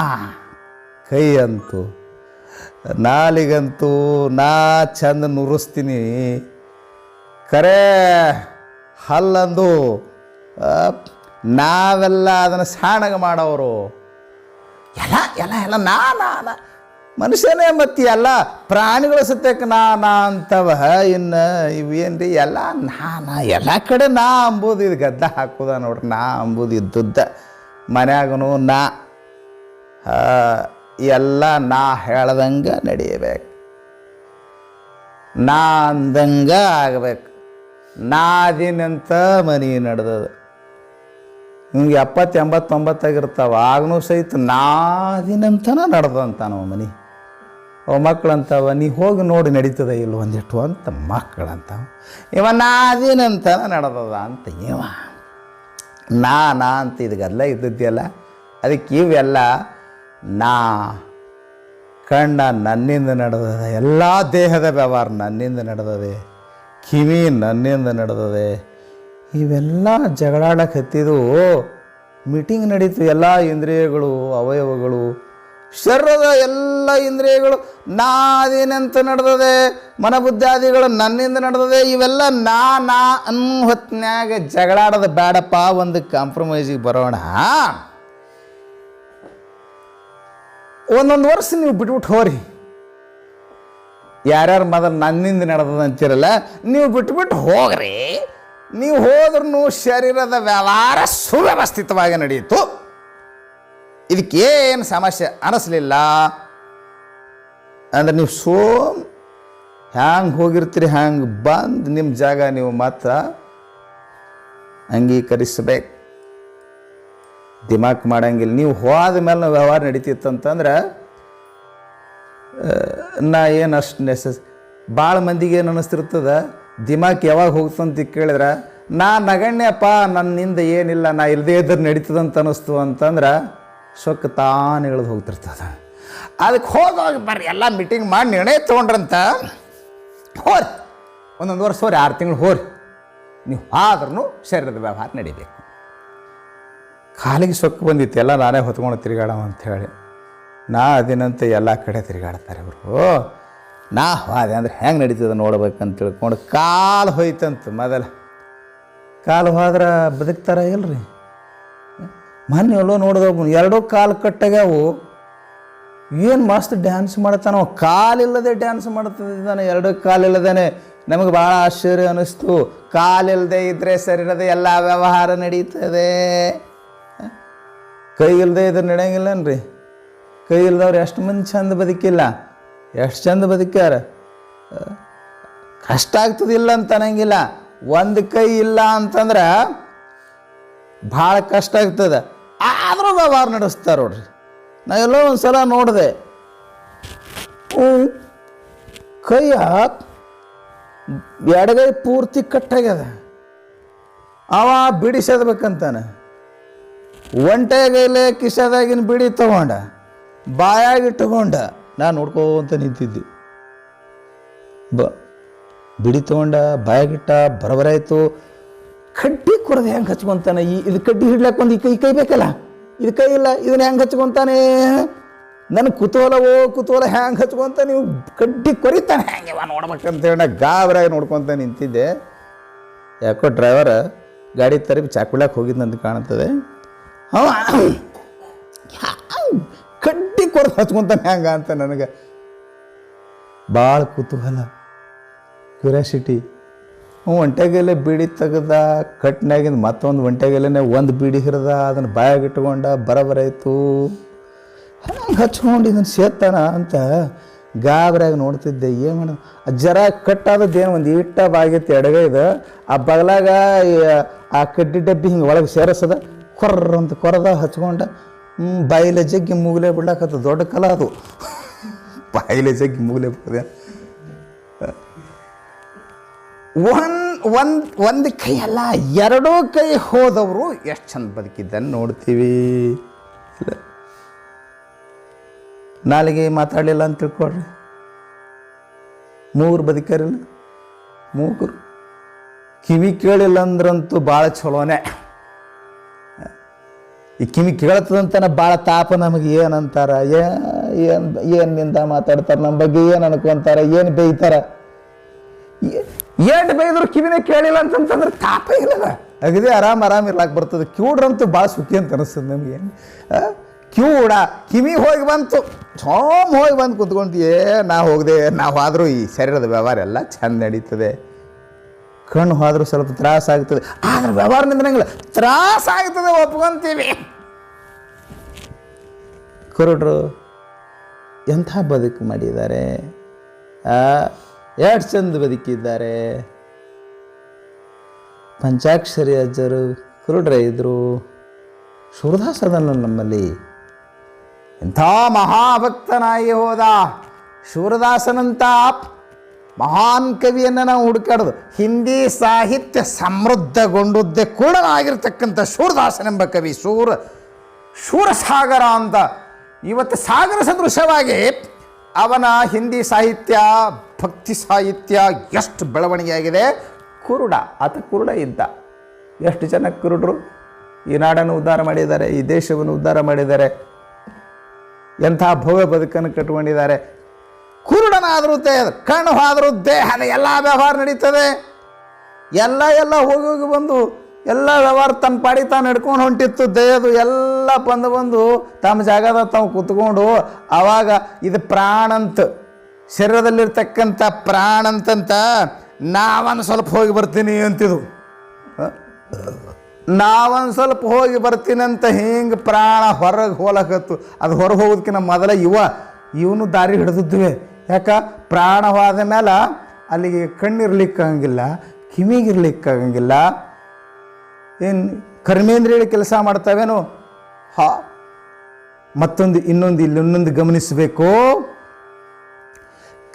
ಕೈ ಅಂತು. ನಾಲಿಗಂತೂ ನಾ ಚಂದ ನುರಿಸ್ತೀನಿ, ಕರೆ ಹಲ್ಲಂದು ನಾವೆಲ್ಲ ಅದನ್ನು ಸಾಣಗ ಮಾಡೋರು. ಎಲ್ಲ ಎಲ್ಲ ಎಲ್ಲ ನಾ ಮನುಷ್ಯನೇ ಮತ್ತಿ ಎಲ್ಲ ಪ್ರಾಣಿಗಳ ಸತ್ಯಕ್ಕೆ ನಾ ಅಂತವ. ಇನ್ನು ಇವೇನ್ರಿ ಎಲ್ಲ ನಾ ಎಲ್ಲ ಕಡೆ ನಾ ಅಂಬುದು ಇದು ಗದ್ದ ಹಾಕೋದ ನೋಡ್ರಿ. ನಾ ಅಂಬುದು ಇದ್ದುದ್ದ ಮನ್ಯಾಗನು ನಾ ಎಲ್ಲ ನಾ ಹೇಳ್ದಂಗೆ ನಡಿಯಬೇಕು, ನಾ ಅಂದಂಗೆ ಆಗಬೇಕು. ನಾದಿನಂತ ಮನೆ ನಡೆದದು. ನಿಮ್ಗೆ 70-80-90 ಆಗನೂ ಸಹಿತ ನಾದಿನಂತನ ನಡೆದಂತ ನಾವು ಮನೆ. ಅವ ಮಕ್ಕಳಂತವ ನೀ ಹೋಗಿ ನೋಡಿ ನಡೀತದ ಇಲ್ಲ ಒಂದಿಟ್ಟು ಅಂತ ಮಕ್ಕಳಂತವ. ಇವ ನಾದಿನಂತನ ನಡೆದದ ಅಂತ ಇವ ನಾ ಅಂತ ಇದಕ್ಕೆಲ್ಲ ಇದ್ದದ್ದೆಲ್ಲ. ಅದಕ್ಕೆ ಇವೆಲ್ಲ ನಾ ಕಣ್ಣ ನನ್ನಿಂದ ನಡೆದದೆ, ಎಲ್ಲ ದೇಹದ ವ್ಯವಹಾರ ನನ್ನಿಂದ ನಡೆದದೆ, ಕಿವಿ ನನ್ನಿಂದ ನಡೆದದೆ. ಇವೆಲ್ಲ ಜಗಳಾಡಕ್ಕೆ ಹತ್ತಿದು ಮೀಟಿಂಗ್ ನಡೀತು. ಎಲ್ಲ ಇಂದ್ರಿಯಗಳು ಅವಯವಗಳು ಶರೀರದ ಎಲ್ಲ ಇಂದ್ರಿಯಗಳು ನಾದೇನಂತ ನಡೆದದೆ, ಮನಬುದ್ಧಾದಿಗಳು ನನ್ನಿಂದ ನಡೆದದೆ. ಇವೆಲ್ಲ ನಾ ಅನ್ನೋ ಹೊತ್ತಿನಾಗ ಜಗಳಾಡೋದು ಬೇಡಪ್ಪ, ಒಂದು ಕಾಂಪ್ರಮೈಸಿಗೆ ಬರೋಣ. ಒಂದೊಂದು ವರ್ಷ ನೀವು ಬಿಟ್ಬಿಟ್ಟು ಹೋರಿ. ಯಾರ್ಯಾರು ಮೊದಲು ನನ್ನಿಂದ ನಡೆದದ ಅಂತೀರಲ್ಲ, ನೀವು ಬಿಟ್ಬಿಟ್ಟು ಹೋಗ್ರಿ. ನೀವು ಹೋದ್ರೂ ಶರೀರದ ವ್ಯವಹಾರ ಸುವ್ಯವಸ್ಥಿತವಾಗಿ ನಡೆಯಿತು. ಇದಕ್ಕೇನು ಸಮಸ್ಯೆ ಅನಿಸ್ಲಿಲ್ಲ ಅಂದ್ರೆ ನೀವು ಹ್ಯಾಂಗೆ ಹೋಗಿರ್ತೀರಿ ಹ್ಯಾಂಗೆ ಬಂದು ನಿಮ್ಮ ಜಾಗ ನೀವು ಮಾತ್ರ ಅಂಗೀಕರಿಸಬೇಕು. ದಿಮಾಕ್ ಮಾಡಂಗಿಲ್ಲ. ನೀವು ಹೋದ ಮೇಲೆ ನಾವು ವ್ಯವಹಾರ ನಡೀತಿತ್ತಂತಂದ್ರೆ ನಾ ಏನು ಅಷ್ಟು ಭಾಳ ಮಂದಿಗೆ ಏನು ಅನ್ನಿಸ್ತಿರ್ತದ, ದಿಮಾಕ್ ಯಾವಾಗ ಹೋಗ್ತಂತ ಕೇಳಿದ್ರೆ ನಾ ನಗಣ್ಯಪ್ಪ, ನನ್ನಿಂದ ಏನಿಲ್ಲ, ನಾ ಇಲ್ಲದೇ ಇದ್ರೆ ನಡೀತದಂತ ಅನ್ನಿಸ್ತು ಅಂತಂದ್ರೆ ಸೊಕ್ಕ ತಾನು ಇಳಿದು ಹೋಗ್ತಿರ್ತದ. ಅದಕ್ಕೆ ಹೋಗೋಗಿ ಬರ್ರಿ ಎಲ್ಲ ಮೀಟಿಂಗ್ ಮಾಡಿ ನಿರ್ಣಯ ತೊಗೊಂಡ್ರಂತ ಹೋರಿ. ಒಂದೊಂದು ವರ್ಷ ಹೋರಿ, 6 ತಿಂಗಳು ಹೋರಿ. ನೀವು ಆದ್ರೂ ಶರೀರದ ವ್ಯವಹಾರ ನಡಿಬೇಕು. ಕಾಲಿಗೆ ಸೊಕ್ಕು ಬಂದಿತ್ತು, ಎಲ್ಲ ನಾನೇ ಹೊತ್ಕೊಂಡು ತಿರುಗಾಡವ ಅಂಥೇಳಿ. ನಾ ಅದಿನಂತ ಎಲ್ಲ ಕಡೆ ತಿರುಗಾಡ್ತಾರೆ ಇವರು. ನಾ ಹೋದೆ ಅಂದ್ರೆ ಹೆಂಗೆ ನಡೀತದೆ ನೋಡ್ಬೇಕಂತ ತಿಳ್ಕೊಂಡು ಕಾಲು ಹೋಯ್ತಂತ. ಮೊದಲ ಕಾಲು ಹೋದ್ರೆ ಬದುಕ್ತಾರ ಇಲ್ರಿ. ಮೊನ್ನೆ ಎಲ್ಲೋ ನೋಡಿದವು 2 ಕಾಲು ಕಟ್ಟಾಗ್ಯಾವು. ಏನು ಮಸ್ತ್ ಡ್ಯಾನ್ಸ್ ಮಾಡ್ತಾನೋ, ಕಾಲಿಲ್ಲದೆ ಡ್ಯಾನ್ಸ್ ಮಾಡ್ತಿದ್ದಾನೆ, 2 ಕಾಲಿಲ್ಲದೇನೆ. ನಮಗೆ ಭಾಳ ಆಶ್ಚರ್ಯ ಅನ್ನಿಸ್ತು. ಕಾಲಿಲ್ಲದೆ ಇದ್ದರೆ ಶರೀರದ ಎಲ್ಲ ವ್ಯವಹಾರ ನಡೀತದೆ. ಕೈ ಇಲ್ಲದೆ ಇದ್ರೆ ನಡೆಯಂಗಿಲ್ಲನ್ರಿ. ಕೈ ಇಲ್ದವ್ರು ಎಷ್ಟು ಮಂದಿ ಚಂದ ಬದುಕಿಲ್ಲ, ಎಷ್ಟು ಚಂದ ಬದುಕ್ಯಾರ. ಕಷ್ಟ ಆಗ್ತದಿಲ್ಲ ಅಂತ ಅನ್ನಂಗಿಲ್ಲ. ಒಂದು ಕೈ ಇಲ್ಲ ಅಂತಂದ್ರೆ ಭಾಳ ಕಷ್ಟ ಆಗ್ತದೆ, ಆದರೂ ವ್ಯವಹಾರ ನಡೆಸ್ತಾರೆ ನೋಡ್ರಿ. ನಾ ಎಲ್ಲೋ ಒಂದು ಸಲ ನೋಡಿದೆ, ಕೈಯ ಎಡಗೈ ಪೂರ್ತಿ ಕಟ್ಟಾಗ್ಯದ. ಅವ ಬಿಡಿಸೋದ್ಬೇಕಂತಾನೆ ಒಂಟೆಗೈಲೆ ಕಿಸದಾಗಿನ ಬಿಡಿ ತಗೊಂಡ ಬಾಯಾಗಿಟ್ಟುಕೊಂಡ. ನಾನು ನೋಡ್ಕೋತ ನಿಂತಿದ್ದೆ. ಬಿಡಿ ತಗೊಂಡ ಬಾಯಾಗಿಟ್ಟ, ಬರಬರಾಯ್ತು. ಕಡ್ಡಿ ಕೊಡದೆ ಹೆಂಗೆ ಹಚ್ಕೊತಾನೆ. ಇದು ಕಡ್ಡಿ ಹಿಡ್ಲಕ್ಕೆ ಒಂದು ಈ ಕೈ ಬೇಕಲ್ಲ, ಇದು ಕೈ ಇಲ್ಲ, ಇದನ್ನ ಹೆಂಗೆ ಹಚ್ಕೊತಾನೆ. ನನಗೆ ಕುತೂಹಲ ಹೆಂಗೆ ಹಚ್ಕೊಂತ ನೀವು ಕಡ್ಡಿ ಕೊರಿತಾನೆ ಹೆಂಗೆ ನೋಡ್ಬೇಕಂತೇಳಿ ನಾ ಗಾಬರಾಗಿ ನೋಡ್ಕೊತ ನಿಂತಿದ್ದೆ. ಯಾಕೋ ಡ್ರೈವರ್ ಗಾಡಿ ತರಿ ಚಾಕುಳ್ಯಾಕೆ ಹೋಗಿದ್ದಂತ ಕಾಣ್ತದೆ. ಅವ ಕಡ್ಡಿ ಕೊರದು ಹಚ್ಕೊತಾನೆ ಹೆಂಗ ಅಂತ ನನಗೆ ಭಾಳ ಕುತೂಹಲ, ಕ್ಯೂರಿಯಾಸಿಟಿ. ಒಂಟೆಗೆಲೆ ಬೀಡಿ ತೆಗೆದ, ಕಟ್ನಾಗಿಂದ ಮತ್ತೊಂದು ಒಂಟೆಗೆಲೆನೆ ಒಂದು ಬೀಡಿ ಹಿರಿದ, ಅದನ್ನು ಬಾಯಾಗಿಟ್ಕೊಂಡ, ಬರಬರಾಯ್ತು. ಹೆಂಗೆ ಹಚ್ಕೊಂಡು ಇದನ್ನು ಸೇತಾನ ಅಂತ ಗಾಬರಾಗಿ ನೋಡ್ತಿದ್ದೆ. ಏನು ಮಾಡ ಜರ ಕಟ್ಟಾದದ್ದೇನು ಒಂದು ಇಟ್ಟ ಬಾಗಿತ್ತು ಎಡಗೈದು, ಆ ಬಗಲಾಗ ಆ ಕಡ್ಡಿ ಡಬ್ಬಿ ಹಿಂಗೆ ಒಳಗೆ ಸೇರಿಸದ, ಕೊರ್ರ ಅಂತ ಕೊರದ ಹಚ್ಕೊಂಡ. ಬಾಯಿಲೆ ಜಗ್ಗಿ ಮೂಗಲೆ ಬಿಡ್ಲಾಕತ್ತ. ದೊಡ್ಡ ಕಲ ಅದು, ಬಾಯಿಲೆ ಜಗ್ಗಿ ಮೂಗಲೆ ಬಿಡದೆ. ಒಂದು ಕೈ ಅಲ್ಲ, 2 ಕೈ ಹೋದವರು ಎಷ್ಟು ಚಂದ ಬದುಕಿದ್ದನ್ನು ನೋಡ್ತೀವಿ. ನಾಲಿಗೆ ಮಾತಾಡಲಿಲ್ಲ ಅಂತ ತಿಳ್ಕೊಳ್ರಿ, ಮೂಗರು ಬದುಕಾರಿಲ್ಲ. ಮೂಗರು ಕಿವಿ ಕೇಳಿಲ್ಲ ಅಂದ್ರಂತೂ ಭಾಳ ಚಲೋನೆ. ಈ ಕಿವಿ ಕೇಳ್ತದಂತಾನೆ ಭಾಳ ತಾಪ. ನಮಗೆ ಏನಂತಾರ, ಏನು ನಿಂದ ಮಾತಾಡ್ತಾರೆ, ನಮ್ಮ ಬಗ್ಗೆ ಏನು ಅನ್ಕೊಂತಾರೆ, ಏನು ಬೈತಾರ. ಏಟು ಬೈದ್ರು ಕಿವಿನೇ ಕೇಳಿಲ್ಲ ಅಂತಂತಂದ್ರೆ ತಾಪ ಇಲ್ಲದ, ಅಗದಿ ಆರಾಮ್ ಇರ್ಲಾಕ್ ಬರ್ತದೆ. ಕಿವುಡ್ರಂತೂ ಭಾಳ ಸುಖಿ ಅಂತ ಅನಿಸ್ತದೆ ನಮಗೆ. ಕಿವುಡ ಕಿವಿ ಹೋಗಿ ಬಂತು, ಹೋಗಿ ಬಂದು ಕುತ್ಕೊಂತೀಯೇ. ನಾವು ಹೋದರೂ ಈ ಶರೀರದ ವ್ಯವಹಾರ ಎಲ್ಲ ಚಂದ ನಡೀತದೆ. ಕಣ್ಣು ಹೋದ್ರೂ ಸ್ವಲ್ಪ ತ್ರಾಸ ಆಗ್ತದೆ, ಆದ್ರೆ ವ್ಯವಹಾರ ನಿಂದ್ರಂಗಿಲ್ಲ, ತ್ರಾಸ ಆಗ್ತದೆ, ಒಪ್ಕೊಂತೀವಿ. ಕುರುಡ್ರು ಎಂಥ ಬದುಕು ಮಾಡಿದ್ದಾರೆ, ಎಷ್ಟು ಚಂದ ಬದುಕಿದ್ದಾರೆ. ಪಂಚಾಕ್ಷರಿ ಅಜ್ಜರು ಕುರುಡ್ರೆ ಇದ್ರು. ಸೂರದಾಸ್ ಅದನ್ನು ನಮ್ಮಲ್ಲಿ ಎಂಥ ಮಹಾಭಕ್ತನಾಗಿ ಹೋದ. ಸೂರದಾಸನಂಥ ಮಹಾನ್ ಕವಿಯನ್ನು ನಾವು ಹುಡುಕಾಡೋದು. ಹಿಂದಿ ಸಾಹಿತ್ಯ ಸಮೃದ್ಧಗೊಂಡದ್ದೇ ಕೂಡ ಆಗಿರ್ತಕ್ಕಂಥ ಸೂರದಾಸನೆಂಬ ಕವಿ, ಶೂರಸಾಗರ ಅಂತ. ಇವತ್ತು ಸಾಗರ ಸದೃಶವಾಗಿ ಅವನ ಹಿಂದಿ ಸಾಹಿತ್ಯ, ಭಕ್ತಿ ಸಾಹಿತ್ಯ ಎಷ್ಟು ಬೆಳವಣಿಗೆ ಆಗಿದೆ. ಆತ ಕುರುಡ ಇದ್ದ. ಎಷ್ಟು ಜನ ಕುರುಡರು ಈ ನಾಡನ್ನು ಉದ್ಧಾರ ಮಾಡಿದ್ದಾರೆ, ಈ ದೇಶವನ್ನು ಉದ್ಧಾರ ಮಾಡಿದ್ದಾರೆ, ಎಂಥ ಭವ್ಯ ಬದುಕನ್ನು ಕಟ್ಕೊಂಡಿದ್ದಾರೆ. ಕುರುಡನಾದರೂ ಕಣ್ಣು ಹೋದರೂ ದೇಹದ ಎಲ್ಲ ವ್ಯವಹಾರ ನಡೀತದೆ. ಎಲ್ಲ ಹೋಗಿ ಬಂದು ಎಲ್ಲ ವ್ಯವಹಾರ ತನ್ನ ಪಾಡಿ ತಾನು ಹಿಡ್ಕೊಂಡು ಹೊಂಟಿತ್ತು. ದೇಹದು ಎಲ್ಲ ಬಂದು ತಮ್ಮ ಜಾಗದ ತಾವು ಕೂತ್ಕೊಂಡು ಆವಾಗ ಇದು ಪ್ರಾಣಂತ, ಶರೀರದಲ್ಲಿರ್ತಕ್ಕಂಥ ಪ್ರಾಣಂತಂತ ನಾವೊಂದು ಸ್ವಲ್ಪ ಹೋಗಿ ಬರ್ತೀನಿ ಅಂತಿದ್ದು. ನಾವೊಂದು ಸ್ವಲ್ಪ ಹೋಗಿ ಬರ್ತೀನಿ ಅಂತ ಹಿಂಗೆ ಪ್ರಾಣ ಹೊರಗೆ ಹೋಲಕತ್ತು. ಅದು ಹೊರಗೆ ಹೋಗೋದಕ್ಕಿಂತ ಮೊದಲ ಇವನು ದಾರಿ ಹಿಡಿದಿದ್ವಿ. ಯಾಕೆ ಪ್ರಾಣವಾದ ಮೇಲೆ ಅಲ್ಲಿಗೆ ಕಣ್ಣಿರ್ಲಿಕ್ಕಾಗಂಗಿಲ್ಲ, ಕಿವಿಗಿರ್ಲಿಕ್ಕಾಗಂಗಿಲ್ಲ, ಏನು ಕರ್ಮೇಂದ್ರಿಯ ಕೆಲಸ ಮಾಡ್ತಾವೇನು? ಇನ್ನೊಂದು ಗಮನಿಸಬೇಕು.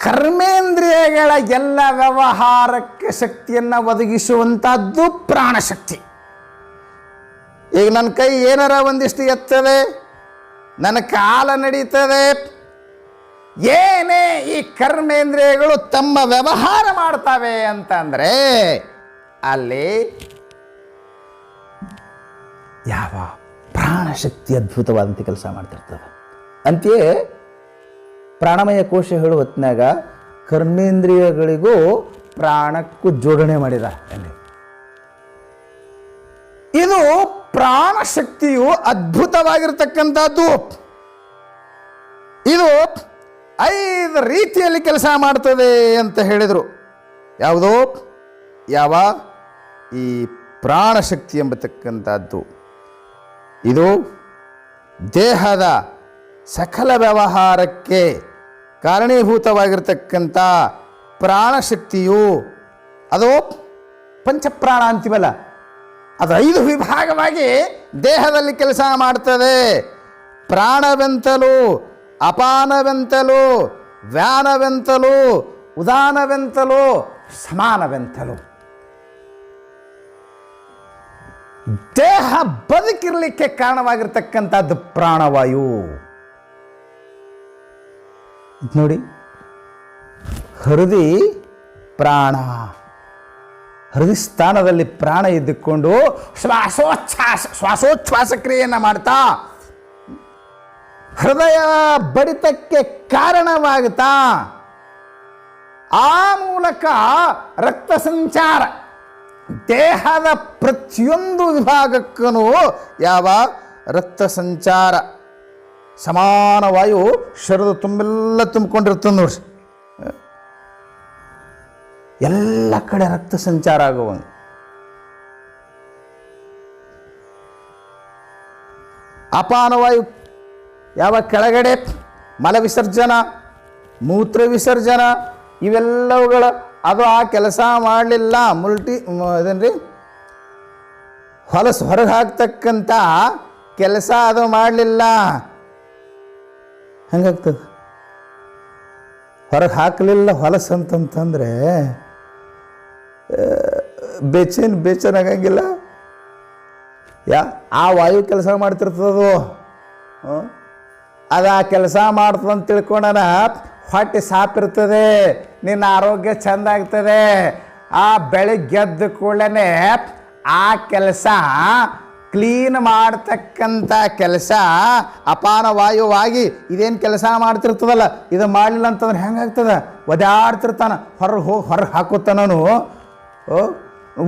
ಕರ್ಮೇಂದ್ರಿಯಗಳ ಎಲ್ಲ ವ್ಯವಹಾರಕ್ಕೆ ಶಕ್ತಿಯನ್ನು ಒದಗಿಸುವಂಥದ್ದು ಪ್ರಾಣಶಕ್ತಿ. ಈಗ ನನ್ನ ಕೈ ಏನಾರ ಒಂದಿಷ್ಟು ಎತ್ತದೆ, ನನ್ನ ಕಾಲ ನಡೀತದೆ, ಏನೇ ಈ ಕರ್ಮೇಂದ್ರಿಯಗಳು ತಮ್ಮ ವ್ಯವಹಾರ ಮಾಡ್ತವೆ ಅಂತಂದರೆ ಅಲ್ಲಿ ಯಾವ ಪ್ರಾಣಶಕ್ತಿ ಅದ್ಭುತವಾದಂಥ ಕೆಲಸ ಮಾಡ್ತಿರ್ತದೆ. ಅಂತೆಯೇ ಪ್ರಾಣಮಯ ಕೋಶ ಹೇಳುವ ಹೊತ್ತಿನಾಗ ಕರ್ಮೇಂದ್ರಿಯಗಳಿಗೂ ಪ್ರಾಣಕ್ಕೂ ಜೋಡಣೆ ಮಾಡಿದ. ಇದು ಪ್ರಾಣಶಕ್ತಿಯು ಅದ್ಭುತವಾಗಿರ್ತಕ್ಕಂಥದ್ದು. ಇದು 5 ರೀತಿಯಲ್ಲಿ ಕೆಲಸ ಮಾಡ್ತದೆ ಅಂತ ಹೇಳಿದರು. ಯಾವುದೋ ಯಾವ ಈ ಪ್ರಾಣಶಕ್ತಿ ಎಂಬತಕ್ಕಂಥದ್ದು ಇದು ದೇಹದ ಸಕಲ ವ್ಯವಹಾರಕ್ಕೆ ಕಾರಣೀಭೂತವಾಗಿರ್ತಕ್ಕಂಥ ಪ್ರಾಣಶಕ್ತಿಯು ಅದು ಪಂಚಪ್ರಾಣ ಅಂತೀವಲ್ಲ, ಅದು 5 ವಿಭಾಗವಾಗಿ ದೇಹದಲ್ಲಿ ಕೆಲಸ ಮಾಡ್ತದೆ. ಪ್ರಾಣವೆಂತಲೂ, ಅಪಾನವೆಂತಲೂ, ವ್ಯಾನವೆಂತಲೂ, ಉದಾನವೆಂತಲೂ, ಸಮಾನವೆಂತಲೂ. ದೇಹ ಬದುಕಿರಲಿಕ್ಕೆ ಕಾರಣವಾಗಿರ್ತಕ್ಕಂಥದ್ದು ಪ್ರಾಣವಾಯು. ನೋಡಿ, ಹೃದಯ ಪ್ರಾಣ, ಹೃದಯ ಸ್ಥಾನದಲ್ಲಿ ಪ್ರಾಣ ಇದ್ದುಕೊಂಡು ಶ್ವಾಸೋಚ್ಛ್ವಾಸ ಕ್ರಿಯೆಯನ್ನು ಮಾಡ್ತಾ ಹೃದಯ ಬಡಿತಕ್ಕೆ ಕಾರಣವಾಗುತ್ತಾ ಆ ಮೂಲಕ ರಕ್ತ ಸಂಚಾರ ದೇಹದ ಪ್ರತಿಯೊಂದು ವಿಭಾಗಕ್ಕೂ ಯಾವ ರಕ್ತ ಸಂಚಾರ ಸಮಾನ ವಾಯು ಶರೀರದ ತುಂಬೆಲ್ಲ ತುಂಬಿಕೊಂಡಿರ್ತದೆ ನೋಡ್ರಿ. ಎಲ್ಲ ಕಡೆ ರಕ್ತ ಸಂಚಾರ ಆಗುವಂಗೆ ಅಪಾನವಾಯು ಯಾವ ಕೆಳಗಡೆ ಮಲ ವಿಸರ್ಜನ, ಮೂತ್ರ ವಿಸರ್ಜನ ಇವೆಲ್ಲವುಗಳ ಅದು ಆ ಕೆಲಸ ಮಾಡಲಿಲ್ಲ. ಇದೇನ್ರಿ ಹೊಲಸು ಹೊರಗೆ ಹಾಕ್ತಕ್ಕಂಥ ಕೆಲಸ ಅದು ಮಾಡಲಿಲ್ಲ, ಹಂಗಾಗ್ತದೆ. ಹೊರಗೆ ಹಾಕಲಿಲ್ಲ ಹೊಲಸು ಅಂತಂತಂದರೆ ಬೇಚೇನಾಗಂಗಿಲ್ಲ. ಆ ವಾಯು ಕೆಲಸ ಮಾಡ್ತಿರ್ತದದು. ಅದು ಆ ಕೆಲಸ ಮಾಡ್ತದಂತ ತಿಳ್ಕೊಂಡನ ಹೊಟ್ಟೆ ಸಾಪಿರ್ತದೆ, ನಿನ್ನ ಆರೋಗ್ಯ ಚೆಂದ ಆಗ್ತದೆ. ಆ ಬೆಳಿಗ್ಗೆ ಎದ್ದ ಕೂಡಲೇ ಆ ಕೆಲಸ ಕ್ಲೀನ್ ಮಾಡ್ತಕ್ಕಂಥ ಕೆಲಸ ಅಪಾನ ವಾಯುವಾಗಿ ಇದೇನು ಕೆಲಸ ಮಾಡ್ತಿರ್ತದಲ್ಲ, ಇದು ಮಾಡಲಿಲ್ಲ ಅಂತಂದ್ರೆ ಹೆಂಗಾಗ್ತದೆ? ಒದಾಡ್ತಿರ್ತಾನೆ, ಹೊರಗೆ ಹಾಕುತ್ತಾನೂ.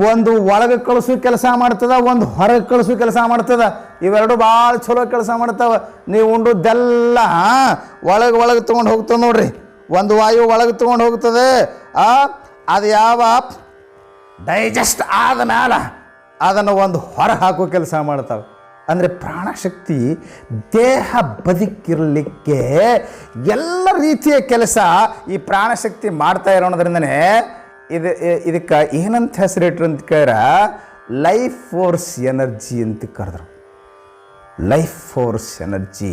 ಒಂದು ಒಳಗೆ ಕಳಿಸೋ ಕೆಲಸ ಮಾಡ್ತದ, ಒಂದು ಹೊರಗೆ ಕಳಿಸೋ ಕೆಲಸ ಮಾಡ್ತದ. ಇವೆರಡು ಭಾಳ ಚಲೋ ಕೆಲಸ ಮಾಡ್ತಾವೆ. ನೀವು ಉಂಡುದೆಲ್ಲ ಒಳಗೆ ತೊಗೊಂಡು ಹೋಗ್ತದೆ ನೋಡ್ರಿ. ಒಂದು ವಾಯು ಒಳಗೆ ತೊಗೊಂಡು ಹೋಗ್ತದೆ, ಅದು ಯಾವ ಡೈಜೆಸ್ಟ್ ಆದ ಮೇಲೆ ಅದನ್ನು ಒಂದು ಹೊರ ಹಾಕೋ ಕೆಲಸ ಮಾಡ್ತಾವೆ. ಅಂದರೆ ಪ್ರಾಣಶಕ್ತಿ ದೇಹ ಬದುಕಿರಲಿಕ್ಕೆ ಎಲ್ಲ ರೀತಿಯ ಕೆಲಸ ಈ ಪ್ರಾಣಶಕ್ತಿ ಮಾಡ್ತಾ ಇರೋದ್ರಿಂದನೇ ಇದಕ್ಕೆ ಏನಂತ ಹೆಸರಿಟ್ರು ಅಂತ ಕೇಳಿದ್ರೆ ಲೈಫ್ ಫೋರ್ಸ್ ಎನರ್ಜಿ ಅಂತ ಕರೆದ್ರು. ಲೈಫ್ ಫೋರ್ಸ್ ಎನರ್ಜಿ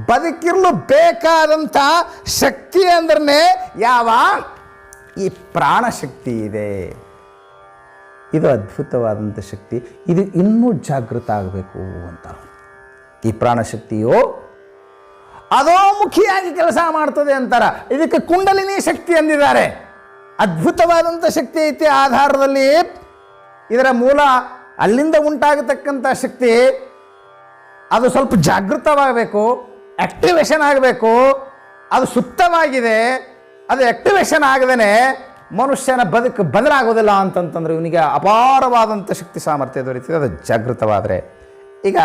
ಬದುಕಿರಲು ಬೇಕಾದಂಥ ಶಕ್ತಿ ಅಂದ್ರೆ ಯಾವ ಈ ಪ್ರಾಣಶಕ್ತಿ ಇದೆ. ಇದು ಅದ್ಭುತವಾದಂಥ ಶಕ್ತಿ. ಇದು ಇನ್ನೂ ಜಾಗೃತ ಆಗಬೇಕು ಅಂತ. ಈ ಪ್ರಾಣಶಕ್ತಿಯು ಅಧೋಮುಖಿಯಾಗಿ ಕೆಲಸ ಮಾಡ್ತದೆ ಅಂತಾರ. ಇದಕ್ಕೆ ಕುಂಡಲಿನಿ ಶಕ್ತಿ ಅಂದಿದ್ದಾರೆ. ಅದ್ಭುತವಾದಂಥ ಶಕ್ತಿ ಐತಿ. ಆಧಾರದಲ್ಲಿ ಇದರ ಮೂಲ ಅಲ್ಲಿಂದ ಉಂಟಾಗತಕ್ಕಂಥ ಶಕ್ತಿ ಅದು ಸ್ವಲ್ಪ ಜಾಗೃತವಾಗಬೇಕು, ಆಕ್ಟಿವೇಶನ್ ಆಗಬೇಕು. ಅದು ಸುಪ್ತವಾಗಿದೆ, ಅದು ಆಕ್ಟಿವೇಶನ್ ಆಗದೇನೆ ಮನುಷ್ಯನ ಬದುಕು ಬದಲಾಗೋದಿಲ್ಲ ಅಂತಂತಂದ್ರೆ ಇವನಿಗೆ ಅಪಾರವಾದಂಥ ಶಕ್ತಿ ಸಾಮರ್ಥ್ಯ ದೊರೀತದೆ, ಅದು ಜಾಗೃತವಾದರೆ. ಈಗ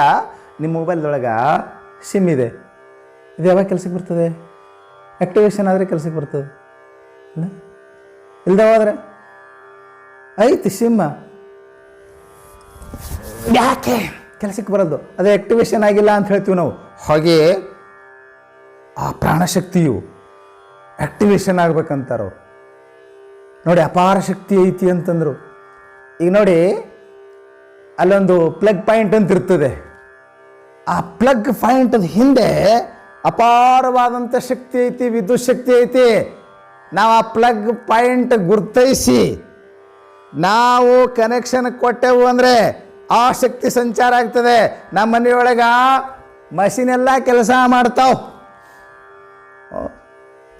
ನಿಮ್ಮ ಮೊಬೈಲ್ದೊಳಗೆ ಸಿಮ್ ಇದೆ, ಇದು ಯಾವಾಗ ಕೆಲಸಕ್ಕೆ ಬರ್ತದೆ? ಆ್ಯಕ್ಟಿವೇಶನ್ ಆದರೆ ಕೆಲಸಕ್ಕೆ ಬರ್ತದೆ, ಇಲ್ಲದೆ ಹೋದರೆ ಐತಿ ಸಿಮ್ಮ, ಯಾಕೆ ಕೆಲಸಕ್ಕೆ ಬರೋದು? ಅದು ಆ್ಯಕ್ಟಿವೇಶನ್ ಆಗಿಲ್ಲ ಅಂತ ಹೇಳ್ತೀವಿ ನಾವು. ಹಾಗೆಯೇ ಆ ಪ್ರಾಣಶಕ್ತಿಯು ಆ್ಯಕ್ಟಿವೇಶನ್ ಆಗ್ಬೇಕಂತಾರವ್ರು. ನೋಡಿ, ಅಪಾರ ಶಕ್ತಿ ಐತಿ ಅಂತಂದರು. ಈಗ ನೋಡಿ, ಅಲ್ಲೊಂದು ಪ್ಲಗ್ ಪಾಯಿಂಟ್ ಅಂತ ಇರ್ತದೆ. ಆ ಪ್ಲಗ್ ಪಾಯಿಂಟದ ಹಿಂದೆ ಅಪಾರವಾದಂಥ ಶಕ್ತಿ ಐತಿ, ವಿದ್ಯುತ್ ಶಕ್ತಿ ಐತಿ. ನಾವು ಆ ಪ್ಲಗ್ ಪಾಯಿಂಟ್ ಗುರ್ತೈಸಿ ನಾವು ಕನೆಕ್ಷನ್ ಕೊಟ್ಟೆವು ಅಂದರೆ ಆ ಶಕ್ತಿ ಸಂಚಾರ ಆಗ್ತದೆ. ನಮ್ಮ ಮನೆಯೊಳಗೆ ಮಷಿನೆಲ್ಲ ಕೆಲಸ ಮಾಡ್ತಾವೆ,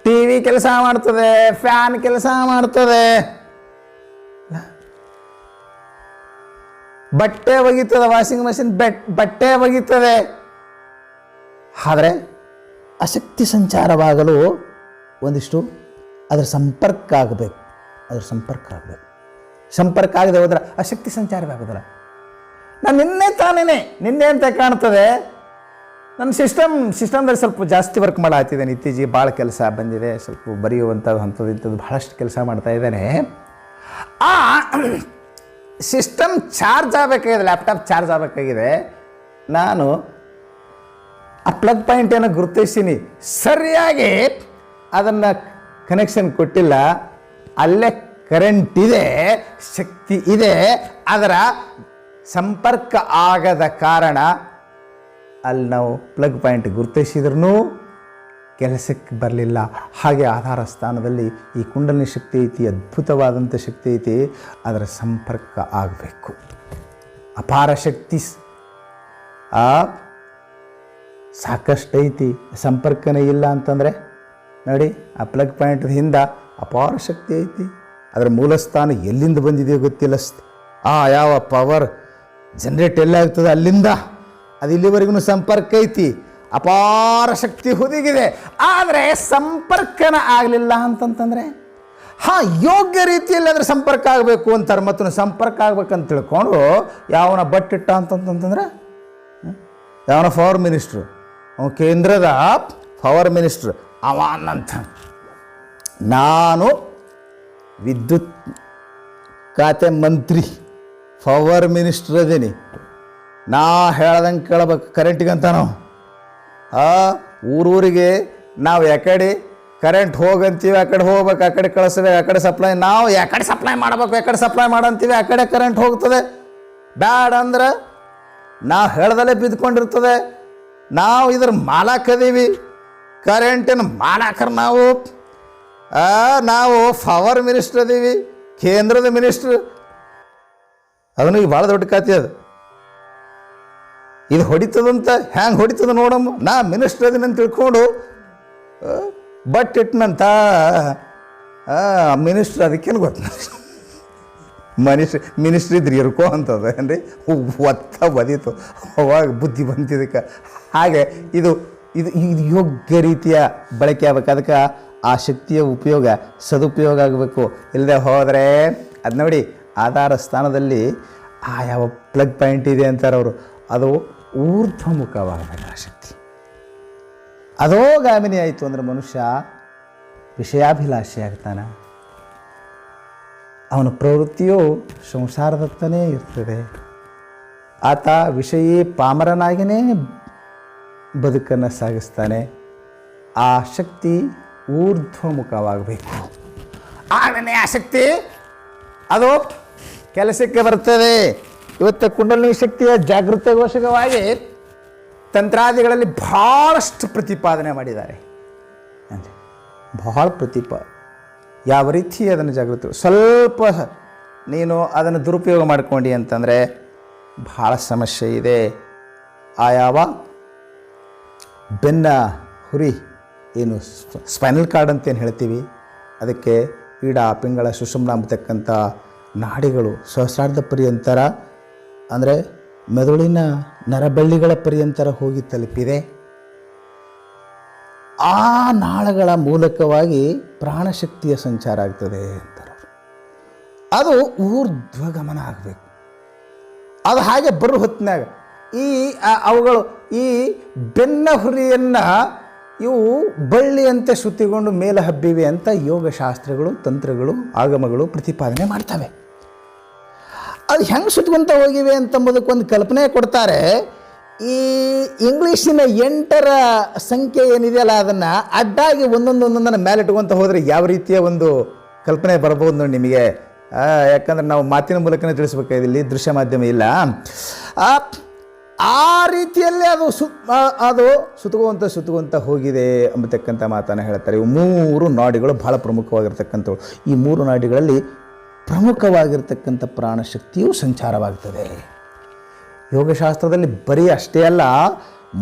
ಟಿ ವಿ ಕೆಲಸ ಮಾಡ್ತದೆ, ಫ್ಯಾನ್ ಕೆಲಸ ಮಾಡ್ತದೆ, ಬಟ್ಟೆ ಒಗಿತದೆ, ವಾಷಿಂಗ್ ಮಷಿನ್ ಬಟ್ಟೆ ಒಗಿತದೆ. ಆದರೆ ಆ ಶಕ್ತಿ ಸಂಚಾರವಾಗಲು ಒಂದಿಷ್ಟು ಅದರ ಸಂಪರ್ಕ ಆಗಬೇಕು. ಸಂಪರ್ಕ ಆಗದೆ ಹೋದ್ರೆ ಆ ಶಕ್ತಿ ಸಂಚಾರವಾಗೋದಿಲ್ಲ. ನಾನು ನಿನ್ನೆ ಅಂತ ಕಾಣ್ತದೆ, ನನ್ನ ಸಿಸ್ಟಮ್ದಲ್ಲಿ ಸ್ವಲ್ಪ ಜಾಸ್ತಿ ವರ್ಕ್ ಮಾಡಾತಿದ್ದೇನೆ. ಇತ್ತೀಚೆಗೆ ಭಾಳ ಕೆಲಸ ಬಂದಿದೆ, ಸ್ವಲ್ಪ ಬರೆಯುವಂಥದ್ದು ಇಂಥದ್ದು ಭಾಳಷ್ಟು ಕೆಲಸ ಮಾಡ್ತಾ ಇದ್ದೇನೆ. ಆ ಸಿಸ್ಟಮ್ ಚಾರ್ಜ್ ಆಗಬೇಕಾಗಿದೆ, ಲ್ಯಾಪ್ಟಾಪ್ ಚಾರ್ಜ್ ಆಗಬೇಕಾಗಿದೆ. ನಾನು ಆ ಪ್ಲಗ್ ಪಾಯಿಂಟ್ ಏನೋ ಗುರುತಿಸ್ತೀನಿ, ಸರಿಯಾಗಿ ಅದನ್ನು ಕನೆಕ್ಷನ್ ಕೊಟ್ಟಿಲ್ಲ. ಅಲ್ಲೇ ಕರೆಂಟ್ ಇದೆ, ಶಕ್ತಿ ಇದೆ, ಅದರ ಸಂಪರ್ಕ ಆಗದ ಕಾರಣ ಅಲ್ಲಿ ನಾವು ಪ್ಲಗ್ ಪಾಯಿಂಟ್ ಗುರುತಿಸಿದ್ರೂ ಕೆಲಸಕ್ಕೆ ಬರಲಿಲ್ಲ. ಹಾಗೆ ಆಧಾರ ಸ್ಥಾನದಲ್ಲಿ ಈ ಕುಂಡಲಿನಿ ಶಕ್ತಿ ಐತಿ, ಅದ್ಭುತವಾದಂಥ ಶಕ್ತಿ ಐತಿ, ಅದರ ಸಂಪರ್ಕ ಆಗಬೇಕು. ಅಪಾರ ಶಕ್ತಿ ಸಾಕಷ್ಟು ಐತಿ, ಸಂಪರ್ಕನೇ ಇಲ್ಲ ಅಂತಂದರೆ ನೋಡಿ, ಆ ಪ್ಲಗ್ ಪಾಯಿಂಟ್ ಹಿಂದೆ ಅಪಾರ ಶಕ್ತಿ ಐತಿ. ಅದರ ಮೂಲಸ್ಥಾನ ಎಲ್ಲಿಂದ ಬಂದಿದೆಯೋ ಗೊತ್ತಿಲ್ಲ. ಯಾವ ಪವರ್ ಜನ್ರೇಟ್ ಎಲ್ಲ ಆಗ್ತದೆ ಅಲ್ಲಿಂದ ಅದು ಇಲ್ಲಿವರೆಗೂ ಸಂಪರ್ಕ ಐತಿ, ಅಪಾರ ಶಕ್ತಿ ಹುದುಗಿದೆ. ಆದರೆ ಸಂಪರ್ಕನ ಆಗಲಿಲ್ಲ ಅಂತಂತಂದರೆ ಯೋಗ್ಯ ರೀತಿಯಲ್ಲಿ ಅದರ ಸಂಪರ್ಕ ಆಗಬೇಕು ಅಂತಾರೆ. ಮತ್ತು ಸಂಪರ್ಕ ಆಗ್ಬೇಕಂತ ತಿಳ್ಕೊಂಡು ಯಾವನ ಬಟ್ಟಿಟ್ಟ ಅಂತಂತಂದ್ರೆ, ಯಾವನ ಪವರ್ ಮಿನಿಸ್ಟ್ರು, ಕೇಂದ್ರದ ಪವರ್ ಮಿನಿಸ್ಟ್ರು ಅವನಂತ, ನಾನು ವಿದ್ಯುತ್ ಖಾತೆ ಮಂತ್ರಿ ಪವರ್ ಮಿನಿಸ್ಟ್ರ್ ಅದೀನಿ, ನಾ ಹೇಳ್ದಂಗೆ ಕೇಳ್ಬೇಕು ಕರೆಂಟಿಗಂತ. ನಾವು ಊರೂರಿಗೆ ನಾವು ಯಾಕಡೆ ಕರೆಂಟ್ ಹೋಗಂತೀವಿ, ಆ ಕಡೆ ಹೋಗ್ಬೇಕು, ಆ ಕಡೆ ಕಳಿಸ್ಬೇಕು, ಆ ಕಡೆ ಸಪ್ಲೈ, ನಾವು ಯಾಕಡೆ ಸಪ್ಲೈ ಮಾಡಬೇಕು, ಯಾಕಡೆ ಸಪ್ಲೈ ಮಾಡಂತೀವಿ, ಆ ಕಡೆ ಕರೆಂಟ್ ಹೋಗ್ತದೆ. ಬ್ಯಾಡ ಅಂದ್ರೆ ನಾವು ಹೇಳ್ದಲ್ಲೇ ಬಿದ್ಕೊಂಡಿರ್ತದೆ. ನಾವು ಇದ್ರ ಮಾಲಕದೀವಿ, ಕರೆಂಟಿನ ಮಾಲಕರು ನಾವು ಪವರ್ ಮಿನಿಸ್ಟ್ರ್ ಅದೀವಿ, ಕೇಂದ್ರದ ಮಿನಿಸ್ಟ್ರ್. ಅವನಿಗೆ ಭಾಳ ದೊಡ್ಡ ಖಾತೆ ಅದು. ಇದು ಹೊಡಿತದಂತ ಹ್ಯಾಂಗೆ ಹೊಡಿತದ ನೋಡಮ್ಮ, ನಾ ಮಿನಿಸ್ಟ್ರ್ ಅದೀನಿ ಅಂತ ತಿಳ್ಕೊಂಡು ಬಟ್ ಇಟ್ನಂತ ಮಿನಿಸ್ಟ್ರ್. ಅದಕ್ಕೇನು ಗೊತ್ತ, ಮಿನಿಸ್ಟ್ರಿ ಇದ್ರಿ ಇರ್ಕೋ ಅಂತದ ಏನ್ರಿ, ಒತ್ತ ಬದೀತು, ಅವಾಗ ಬುದ್ಧಿ ಬಂತಿದ್ದಕ್ಕೆ. ಹಾಗೆ ಇದು ಇದು ಇದು ಯೋಗ್ಯ ರೀತಿಯ ಬಳಕೆ ಆಗ್ಬೇಕು. ಅದಕ್ಕೆ ಆ ಶಕ್ತಿಯ ಉಪಯೋಗ ಸದುಪಯೋಗ ಆಗಬೇಕು. ಇಲ್ಲದೆ ಹೋದರೆ ಅದು ನೋಡಿ, ಆಧಾರ ಸ್ಥಾನದಲ್ಲಿ ಯಾವ ಪ್ಲಗ್ ಪಾಯಿಂಟ್ ಇದೆ ಅಂತಾರೆ ಅವರು, ಅದು ಊರ್ಧ್ವಮುಖವಾಗಬೇಕು. ಆ ಶಕ್ತಿ ಅಧೋಗಾಮಿನಿ ಆಯಿತು ಅಂದರೆ ಮನುಷ್ಯ ವಿಷಯಾಭಿಲಾಷಿ ಆಗ್ತಾನೆ. ಅವನ ಪ್ರವೃತ್ತಿಯು ಸಂಸಾರದತ್ತನೇ ಇರ್ತದೆ. ಆತ ವಿಷಯೀ ಪಾಮರನಾಗಿಯೇ ಬದುಕನ್ನು ಸಾಗಿಸ್ತಾನೆ. ಆ ಶಕ್ತಿ ಊರ್ಧ್ವಮುಖವಾಗಬೇಕು. ಆಮೇಲೆ ಆ ಶಕ್ತಿ ಅದು ಕೆಲಸಕ್ಕೆ ಬರ್ತದೆ. ಇವತ್ತು ಕುಂಡಲಿನಿ ಶಕ್ತಿಯ ಜಾಗೃತಗೋಸ್ಕರವಾಗಿ ತಂತ್ರಾದಿಗಳಲ್ಲಿ ಭಾಳಷ್ಟು ಪ್ರತಿಪಾದನೆ ಮಾಡಿದ್ದಾರೆ. ಭಾಳ ಯಾವ ರೀತಿ ಅದನ್ನು ಜಾಗೃತಿ, ಸ್ವಲ್ಪ ನೀನು ಅದನ್ನು ದುರುಪಯೋಗ ಮಾಡ್ಕೊಂಡು ಅಂತಂದರೆ ಭಾಳ ಸಮಸ್ಯೆ ಇದೆ. ಯಾವ ಬೆನ್ನ ಹುರಿ ಏನು ಸ್ಪೈನಲ್ ಕಾರ್ಡ್ ಅಂತೇನು ಹೇಳ್ತೀವಿ, ಅದಕ್ಕೆ ಈಡ ಪಿಂಗಳ ಸುಷುಮ್ನ ಅಂಬತಕ್ಕಂಥ ನಾಡಿಗಳು ಸಹಸ್ರಾರ್ಧ ಪರ್ಯಂತರ ಅಂದರೆ ಮೆದುಳಿನ ನರಬಳ್ಳಿಗಳ ಪರ್ಯಂತರ ಹೋಗಿ ತಲುಪಿದೆ. ಆ ನಾಳಗಳ ಮೂಲಕವಾಗಿ ಪ್ರಾಣಶಕ್ತಿಯ ಸಂಚಾರ ಆಗ್ತದೆ ಅಂತಾರೆ. ಅದು ಊರ್ಧ್ವಗಮನ ಆಗಬೇಕು. ಅದು ಹಾಗೆ ಬರೋ ಹೊತ್ತಿನಾಗ ಈ ಅವುಗಳು ಈ ಬೆನ್ನ ಹುರಿಯನ್ನು ಇವು ಬಳ್ಳಿಯಂತೆ ಸುತ್ತಿಕೊಂಡು ಮೇಲೆ ಹಬ್ಬಿವೆ ಅಂತ ಯೋಗಶಾಸ್ತ್ರಗಳು, ತಂತ್ರಗಳು, ಆಗಮಗಳು ಪ್ರತಿಪಾದನೆ ಮಾಡ್ತವೆ. ಅದು ಹೆಂಗೆ ಸುತ್ಕೊಂತ ಹೋಗಿವೆ ಅಂತಂಬುದಕ್ಕೊಂದು ಕಲ್ಪನೆ ಕೊಡ್ತಾರೆ. ಈ ಇಂಗ್ಲೀಷಿನ 8ರ ಸಂಖ್ಯೆ ಏನಿದೆಯಲ್ಲ ಅದನ್ನು ಅಡ್ಡಾಗಿ ಒಂದೊಂದನ್ನು ಮೇಲಿಟ್ಕೊಂತ ಹೋದರೆ ಯಾವ ರೀತಿಯ ಒಂದು ಕಲ್ಪನೆ ಬರ್ಬೋದು ನೋಡಿ ನಿಮಗೆ. ಯಾಕಂದ್ರೆ ನಾವು ಮಾತಿನ ಮೂಲಕನೇ ತಿಳಿಸ್ಬೇಕಾಗಿದೆ, ಇಲ್ಲಿ ದೃಶ್ಯ ಮಾಧ್ಯಮ ಇಲ್ಲ. ಆ ರೀತಿಯಲ್ಲೇ ಅದು ಸುತ್ತುವಂತ ಹೋಗಿದೆ ಅಂಬತಕ್ಕಂಥ ಮಾತನ್ನು ಹೇಳ್ತಾರೆ. ಇವು 3 ನಾಡಿಗಳು ಬಹಳ ಪ್ರಮುಖವಾಗಿರ್ತಕ್ಕಂಥವು. ಈ 3 ನಾಡಿಗಳಲ್ಲಿ ಪ್ರಮುಖವಾಗಿರ್ತಕ್ಕಂಥ ಪ್ರಾಣಶಕ್ತಿಯು ಸಂಚಾರವಾಗ್ತದೆ. ಯೋಗಶಾಸ್ತ್ರದಲ್ಲಿ ಬರೀ ಅಷ್ಟೇ ಅಲ್ಲ,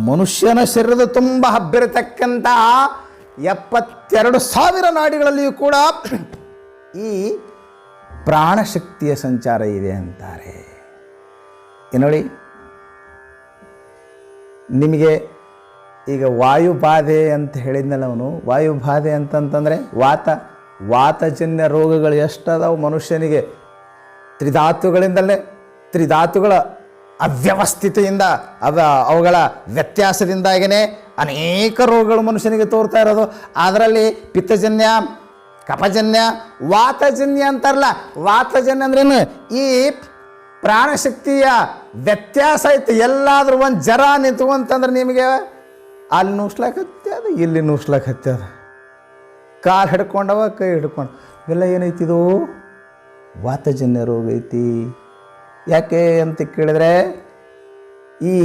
ಮನುಷ್ಯನ ಶರೀರದ ತುಂಬ ಹಬ್ಬಿರತಕ್ಕಂಥ 72,000 ನಾಡಿಗಳಲ್ಲಿಯೂ ಕೂಡ ಈ ಪ್ರಾಣಶಕ್ತಿಯ ಸಂಚಾರ ಇದೆ ಅಂತಾರೆ. ನೋಡಿ, ನಿಮಗೆ ಈಗ ವಾಯುಬಾಧೆ ಅಂತ ಹೇಳಿದ್ನಲ್ಲ ಅವನು. ವಾಯುಬಾಧೆ ಅಂತಂತಂದರೆ ವಾತಜನ್ಯ ರೋಗಗಳು ಎಷ್ಟದಾವು ಮನುಷ್ಯನಿಗೆ. ತ್ರಿಧಾತುಗಳ ಅವ್ಯವಸ್ಥಿತೆಯಿಂದ ಅವುಗಳ ವ್ಯತ್ಯಾಸದಿಂದಾಗೇ ಅನೇಕ ರೋಗಗಳು ಮನುಷ್ಯನಿಗೆ ತೋರ್ತಾ ಇರೋದು. ಅದರಲ್ಲಿ ಪಿತ್ತಜನ್ಯ, ಕಫಜನ್ಯ, ವಾತಜನ್ಯ ಅಂತಾರಲ್ಲ. ವಾತಜನ್ಯ ಅಂದ್ರೇನು? ಈ ಪ್ರಾಣಶಕ್ತಿಯ ವ್ಯತ್ಯಾಸ ಐತೆ. ಎಲ್ಲಾದ್ರೂ ಒಂದು ಜರ ನಿಂತ್ಕೊಂತಂದ್ರೆ ನಿಮಗೆ ಅಲ್ಲಿ ನುಸ್ಲಾಕತ್ತದ, ಇಲ್ಲಿ ನುಸ್ಲಾಕತ್ತದ, ಕಾಲು ಹಿಡ್ಕೊಂಡವ, ಕೈ ಹಿಡ್ಕೊಂಡು, ಇವೆಲ್ಲ ಏನೈತಿದು? ವಾತಜನ್ಯ ರೋಗ ಐತಿ. ಯಾಕೆ ಅಂತ ಕೇಳಿದ್ರೆ ಈ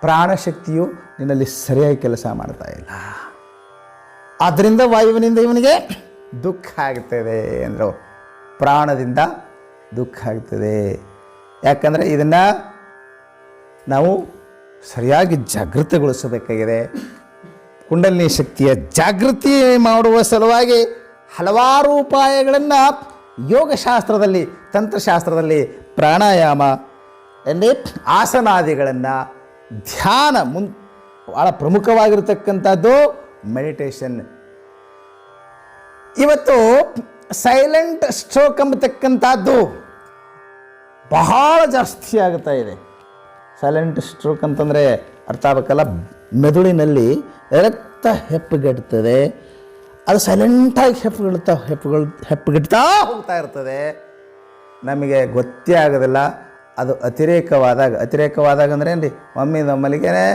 ಪ್ರಾಣಶಕ್ತಿಯು ನಿನ್ನಲ್ಲಿ ಸರಿಯಾಗಿ ಕೆಲಸ ಮಾಡ್ತಾ ಇಲ್ಲ. ಆದ್ದರಿಂದ ವಾಯುವಿನಿಂದ ಇವನಿಗೆ ದುಃಖ ಆಗ್ತದೆ ಅಂದರು. ಪ್ರಾಣದಿಂದ ದುಃಖ ಆಗ್ತದೆ. ಯಾಕಂದರೆ ಇದನ್ನು ನಾವು ಸರಿಯಾಗಿ ಜಾಗೃತಗೊಳಿಸಬೇಕಾಗಿದೆ. ಕುಂಡಲಿನಿ ಶಕ್ತಿಯ ಜಾಗೃತಿ ಮಾಡುವ ಸಲುವಾಗಿ ಹಲವಾರು ಉಪಾಯಗಳನ್ನು ಯೋಗಶಾಸ್ತ್ರದಲ್ಲಿ, ತಂತ್ರಶಾಸ್ತ್ರದಲ್ಲಿ ಪ್ರಾಣಾಯಾಮ, ಆಸನಾದಿಗಳನ್ನು, ಧ್ಯಾನ ಭಾಳ ಪ್ರಮುಖವಾಗಿರ್ತಕ್ಕಂಥದ್ದು ಮೆಡಿಟೇಷನ್. ಇವತ್ತು ಸೈಲೆಂಟ್ ಸ್ಟ್ರೋಕ್ ಎಂಬತಕ್ಕಂಥದ್ದು ಬಹಳ ಜಾಸ್ತಿ ಆಗ್ತಾ ಇದೆ. ಸೈಲೆಂಟ್ ಸ್ಟ್ರೋಕ್ ಅಂತಂದರೆ ಅರ್ಥ ಆಗಬೇಕಲ್ಲ, ಮೆದುಳಿನಲ್ಲಿ ರಕ್ತ ಹೆಪ್ಪುಗಟ್ತದೆ. ಅದು ಸೈಲೆಂಟಾಗಿ ಹೆಪ್ಪುಗಟ್ತಾ ಹೋಗ್ತಾ ಇರ್ತದೆ. ನಮಗೆ ಗೊತ್ತೇ ಆಗೋದಿಲ್ಲ. ಅದು ಅತಿರೇಕವಾದಾಗ ಅಂದ್ರೆ ಏನು ರೀ, ಒಮ್ಮಿಗೆ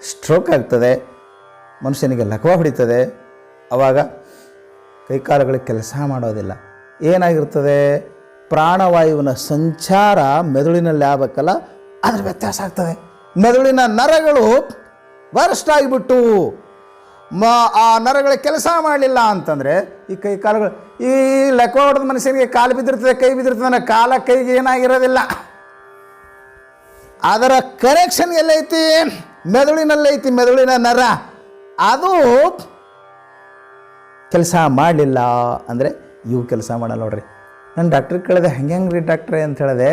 ಸ್ಟ್ರೋಕ್ ಆಗ್ತದೆ, ಮನುಷ್ಯನಿಗೆ ಲಕ್ವ ಹೊಡಿತದೆ. ಆವಾಗ ಕೈಕಾಲುಗಳಿಗೆ ಕೆಲಸ ಮಾಡೋದಿಲ್ಲ. ಏನಾಗಿರ್ತದೆ? ಪ್ರಾಣವಾಯುವಿನ ಸಂಚಾರ ಮೆದುಳಿನಲ್ಲಿ ಆಗಬೇಕಲ್ಲ, ಅದ್ರ ವ್ಯತ್ಯಾಸ ಆಗ್ತದೆ. ಮೆದುಳಿನ ನರಗಳು ವರ್ಸ್ಟ್ ಆಗಿಬಿಟ್ಟು ಆ ನರಗಳಿಗೆ ಕೆಲಸ ಮಾಡಲಿಲ್ಲ ಅಂತಂದರೆ ಈ ಕೈ ಕಾಲುಗಳು, ಈ ಲೆಕ್ಕ ಹೊಡೆದ ಮನುಷ್ಯನಿಗೆ ಕಾಲು ಬಿದ್ದಿರ್ತದೆ, ಕೈ ಬಿದ್ದಿರ್ತದೆ, ಕಾಲ ಕೈಗೆ ಏನಾಗಿರೋದಿಲ್ಲ. ಅದರ ಕನೆಕ್ಷನ್ ಎಲ್ಲೈತಿ? ಮೆದುಳಿನಲ್ಲೈತಿ. ಮೆದುಳಿನ ನರ ಅದು ಕೆಲಸ ಮಾಡಲಿಲ್ಲ ಅಂದರೆ ಇವು ಕೆಲಸ ಮಾಡಲ್ಲ. ನೋಡ್ರಿ, ನಾನು ಡಾಕ್ಟ್ರಿಗೆ ಕೇಳಿದೆ, ಹೆಂಗೆ ರೀ ಡಾಕ್ಟ್ರೇ ಅಂತ ಹೇಳಿದೆ.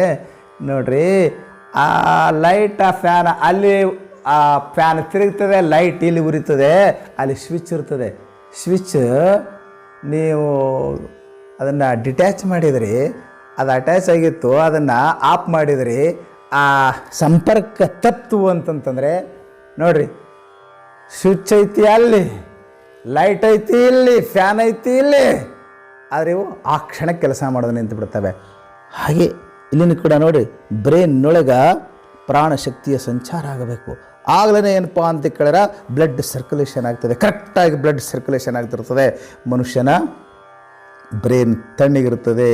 ನೋಡ್ರಿ, ಆ ಲೈಟ್, ಆ ಫ್ಯಾನ್, ಅಲ್ಲಿ ಆ ಫ್ಯಾನ್ ತಿರುಗ್ತದೆ, ಲೈಟ್ ಇಲ್ಲಿ ಉರಿತದೆ, ಅಲ್ಲಿ ಸ್ವಿಚ್ ಇರ್ತದೆ. ಸ್ವಿಚ್ ನೀವು ಅದನ್ನು ಡಿಟ್ಯಾಚ್ ಮಾಡಿದ್ರಿ, ಅದು ಅಟ್ಯಾಚ್ ಆಗಿತ್ತು, ಅದನ್ನು ಆಫ್ ಮಾಡಿದ್ರಿ, ಆ ಸಂಪರ್ಕ ತಪ್ಪು ಅಂತಂತಂದರೆ ನೋಡ್ರಿ, ಸ್ವಿಚ್ ಐತಿ ಅಲ್ಲಿ, ಲೈಟ್ ಐತಿ ಇಲ್ಲಿ, ಫ್ಯಾನ್ ಐತಿ ಇಲ್ಲಿ, ಆದರೆ ಇವು ಆ ಕ್ಷಣಕ್ಕೆ ಕೆಲಸ ಮಾಡೋದು ನಿಂತು ಬಿಡ್ತವೆ. ಹಾಗೆ ಇಲ್ಲಿನ ಕೂಡ ನೋಡಿ, ಬ್ರೈನ್ನೊಳಗೆ ಪ್ರಾಣಶಕ್ತಿಯ ಸಂಚಾರ ಆಗಬೇಕು. ಆಗಲೇ ಏನಪ್ಪ ಅಂತ ಕೇಳಿದ್ರೆ ಬ್ಲಡ್ ಸರ್ಕ್ಯುಲೇಷನ್ ಆಗ್ತದೆ, ಕರೆಕ್ಟಾಗಿ ಬ್ಲಡ್ ಸರ್ಕ್ಯುಲೇಷನ್ ಆಗ್ತಿರ್ತದೆ. ಮನುಷ್ಯನ ಬ್ರೈನ್ ತಣ್ಣಗಿರ್ತದೆ,